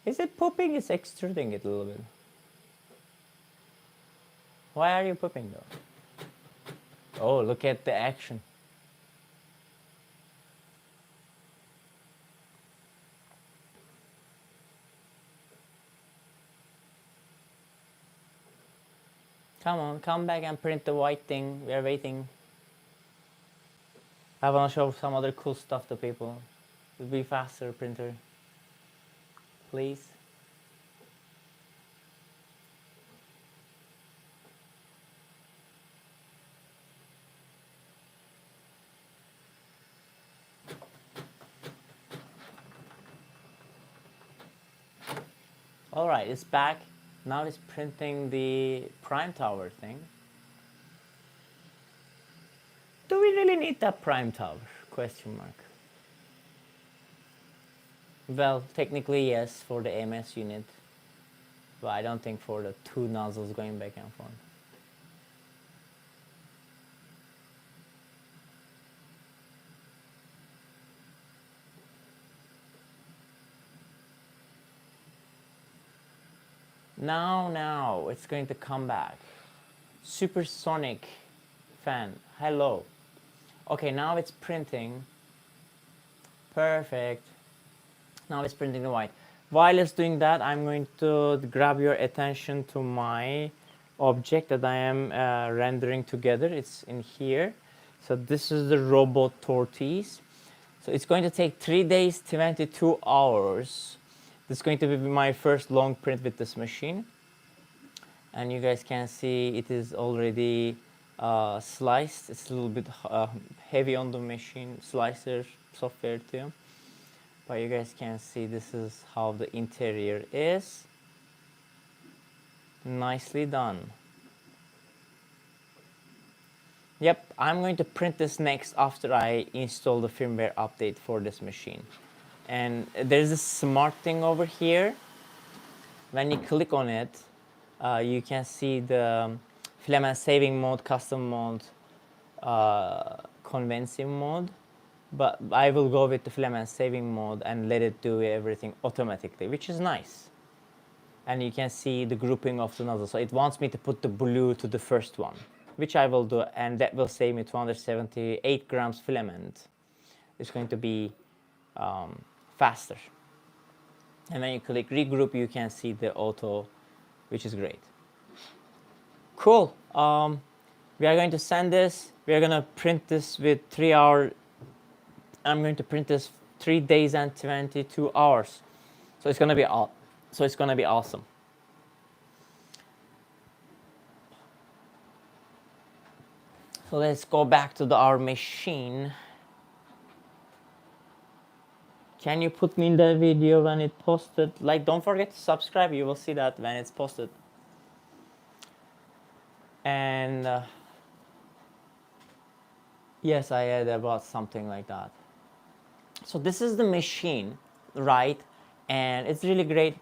Is it pooping? It's extruding it a little bit. Why are you pooping though? Oh, look at the action. Come on, come back and print the white thing. We are waiting. I want to show some other cool stuff to people. It'll be faster, printer. Please. All right, it's back. Now it's printing the prime tower thing. Do we really need that prime tower? Question mark. Well, technically yes, for the MS unit, but I don't think for the two nozzles going back and forth. Now, it's going to come back. Supersonic fan, hello. Okay, now it's printing. Perfect. Now it's printing the white. While it's doing that, I'm going to grab your attention to my object that I am rendering together. It's in here. So this is the robot tortoise. So it's going to take 3 days, 22 hours. This is going to be my first long print with this machine. And you guys can see it is already sliced. It's a little bit heavy on the machine slicer software too. But you guys can see this is how the interior is. Nicely done. Yep, I'm going to print this next after I install the firmware update for this machine. And there's a smart thing over here. When you click on it, you can see the filament saving mode, custom mode convencing mode, but I will go with the filament saving mode and let it do everything automatically, which is nice. And you can see the grouping of the nozzle. So it wants me to put the blue to the first one, which I will do, and that will save me 278 grams filament. It's going to be faster. And when you click regroup, you can see the auto, which is great. Cool. We are going to send this. We are going to print this with 3 hour. I'm going to print this 3 days and 22 hours. So it's going to be awesome. So let's go back to our machine. Can you put me in the video when it posted? Like, don't forget to subscribe. You will see that when it's posted. And yes, I had about something like that. So this is the machine, right? And it's really great.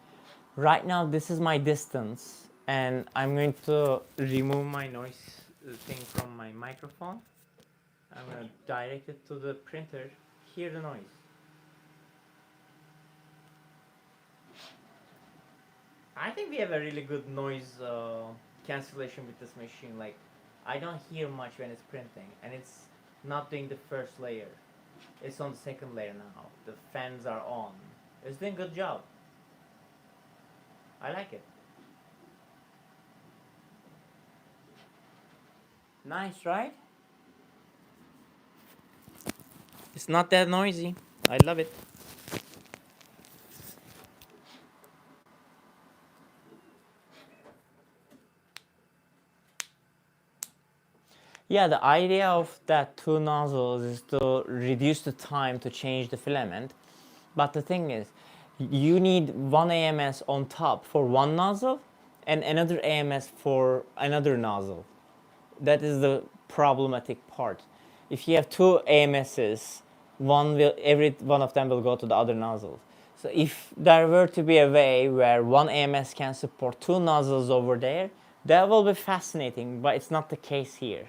Right now, this is my distance, and I'm going to remove my noise thing from my microphone. I'm going to direct it to the printer. Hear the noise. I think we have a really good noise cancellation with this machine. Like, I don't hear much when it's printing, and it's not doing the first layer. It's on the second layer now. The fans are on. It's doing a good job. I like it. Nice, right? It's not that noisy. I love it. Yeah, the idea of that 2 nozzles is to reduce the time to change the filament. But the thing is, you need 1 AMS on top for 1 nozzle and another AMS for another nozzle. That is the problematic part. If you have 2 AMSs, every one of them will go to the other nozzle. So if there were to be a way where 1 AMS can support 2 nozzles over there, that will be fascinating, but it's not the case here.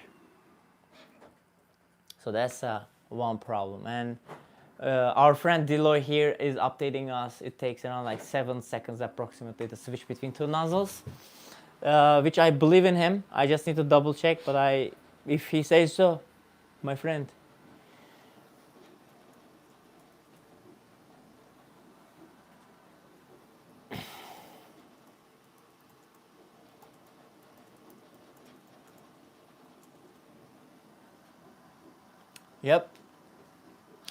So that's one problem. And our friend Deloy here is updating us. It takes around like 7 seconds approximately to switch between 2 nozzles, which I believe in him. I just need to double check, but if he says so, my friend. Yep.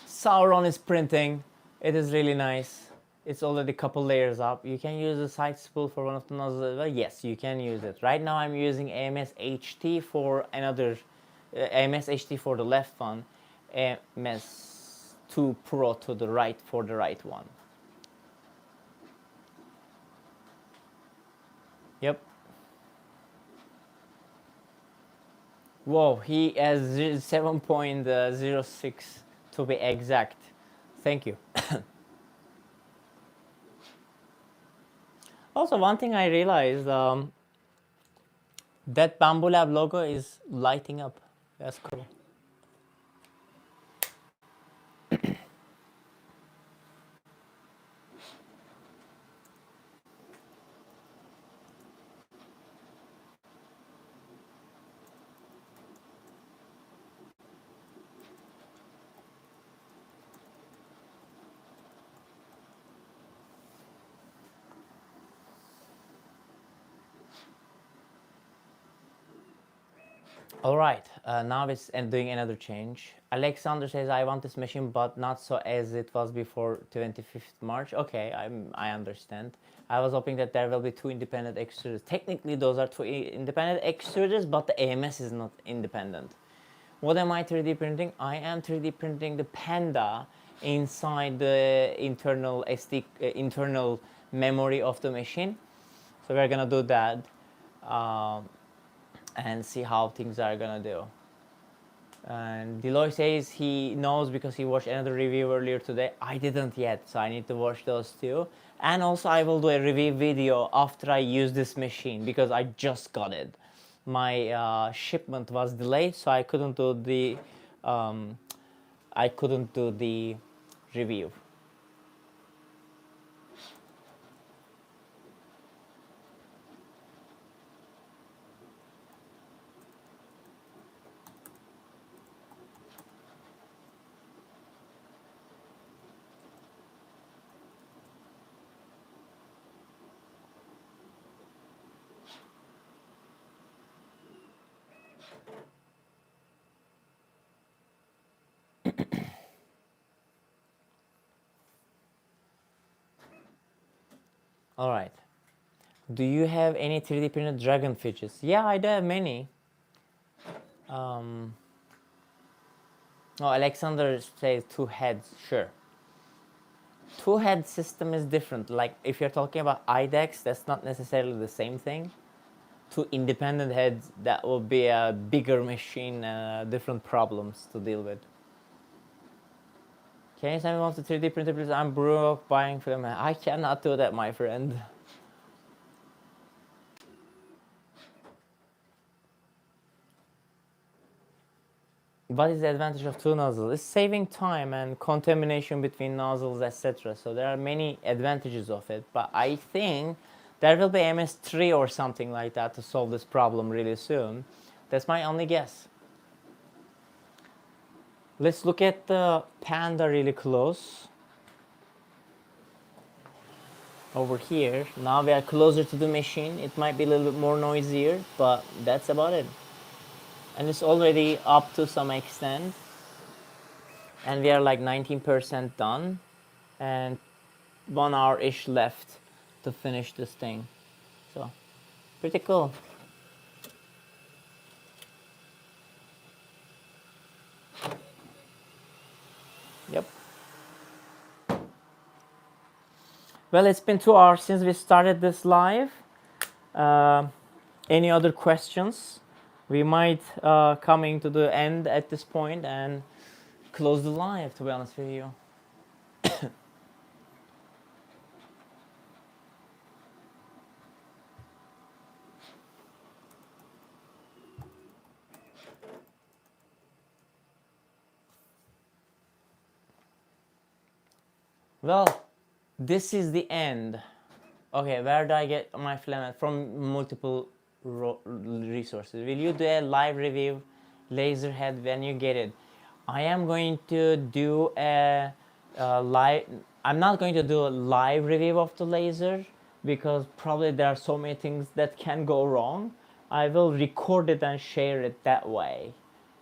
Sauron is printing. It is really nice. It's already a couple layers up. You can use the side spool for one of the nozzles as well. Yes, you can use it. Right now I'm using AMS HT for another, AMS HT for the left one, AMS 2 Pro to the right for the right one. Yep. Whoa, he has 7.06 to be exact. Thank you. Also, one thing I realized, that BambuLab logo is lighting up. That's cool. All right, now it's doing another change. Alexander says, I want this machine, but not so as it was before 25th March. Okay, I understand. I was hoping that there will be 2 independent extruders. Technically, those are 2 independent extruders, but the AMS is not independent. What am I 3D printing? I am 3D printing the Panda inside the internal internal memory of the machine. So we're gonna do that. And see how things are gonna do. And Deloy says he knows because he watched another review earlier today. I didn't yet, so I need to watch those too. And also I will do a review video after I use this machine because I just got it. My shipment was delayed, so I couldn't do the I couldn't do the review. All right. Do you have any 3D printed dragon fidgets? Yeah, I do have many. Oh, Alexander says 2 heads. Sure. 2 head system is different. Like if you're talking about IDEX, that's not necessarily the same thing. 2 independent heads, that will be a bigger machine, different problems to deal with. Can you send me one to 3D printer, please? I'm broke buying film. I cannot do that, my friend. What is the advantage of 2 nozzles? It's saving time and contamination between nozzles, etc. So there are many advantages of it, but I think there will be MS3 or something like that to solve this problem really soon. That's my only guess. Let's look at the Panda really close. Over here, now we are closer to the machine. It might be a little bit more noisier, but that's about it. And it's already up to some extent. And we are like 19% done. And 1 hour-ish left to finish this thing. So, pretty cool. Yep. Well, it's been 2 hours since we started this live. Any other questions? We might coming to the end at this point and close the live, to be honest with you. Well, this is the end. Okay, where do I get my filament? From multiple resources. Will you do a live review, Laserhead, when you get it? I am going to do a live. I'm not going to do a live review of the laser because probably there are so many things that can go wrong. I will record it and share it that way.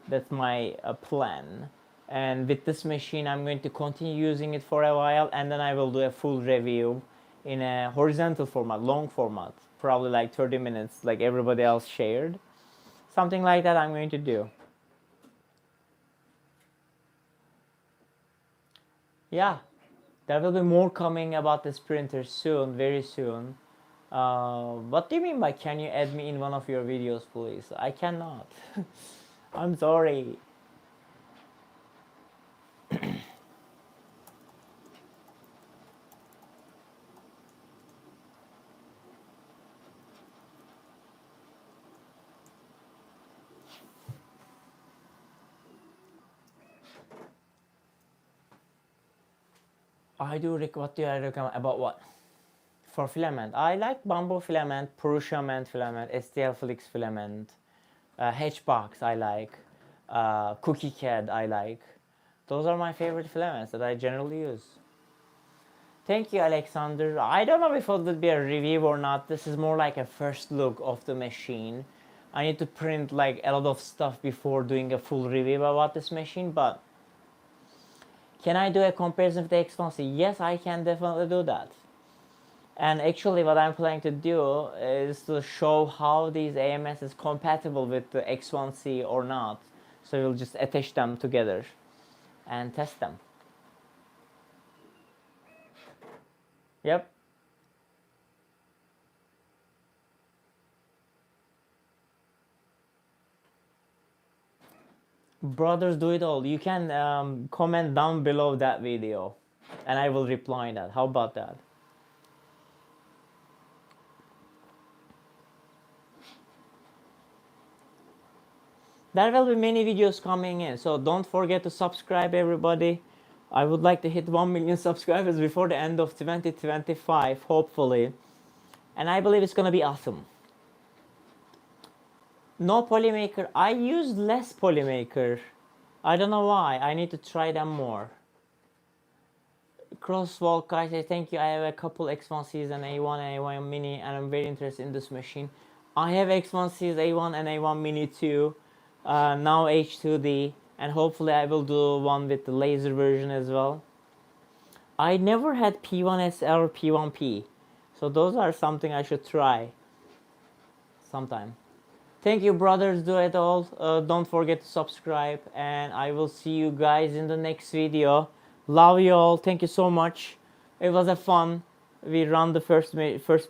That's my plan. And with this machine, I'm going to continue using it for a while, and then I will do a full review in a horizontal format, long format, probably like 30 minutes, like everybody else shared. Something like that I'm going to do. Yeah, there will be more coming about this printer soon, very soon. What do you mean by can you add me in one of your videos, please? I cannot. I'm sorry. What do I recommend about what? For filament, I like bamboo filament, Prusa Ment filament, STL Flix filament, H-Box I like, Cookie CAD I like. Those are my favorite filaments that I generally use. Thank you, Alexander. I don't know if it would be a review or not. This is more like a first look of the machine. I need to print like a lot of stuff before doing a full review about this machine, but can I do a comparison with the X1C? Yes, I can definitely do that. And actually what I'm planning to do is to show how these AMS is compatible with the X1C or not. So we'll just attach them together and test them. Yep. Brothers do it all. You can comment down below that video and I will reply that. How about that? There will be many videos coming in, so don't forget to subscribe, everybody. I would like to hit 1 million subscribers before the end of 2025, hopefully. And I believe it's gonna be awesome. No polymaker. I used less polymaker. I don't know why. I need to try them more. Crosswalk guys, I thank you. I have a couple X1Cs and A1 and A1 Mini, and I'm very interested in this machine. I have X1Cs, A1 and A1 Mini too. Now H2D, and hopefully I will do one with the laser version as well. I never had P1S or P1P, so those are something I should try sometime. Thank you, brothers, do it all. Don't forget to subscribe, and I will see you guys in the next video. Love you all. Thank you so much. It was a fun. We run the first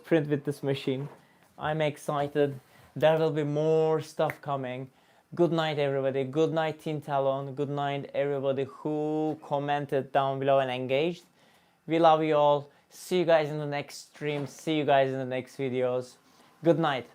print with this machine. I'm excited. There will be more stuff coming. Good night, everybody. Good night, Team Talon. Good night, everybody who commented down below and engaged. We love you all. See you guys in the next stream. See you guys in the next videos. Good night.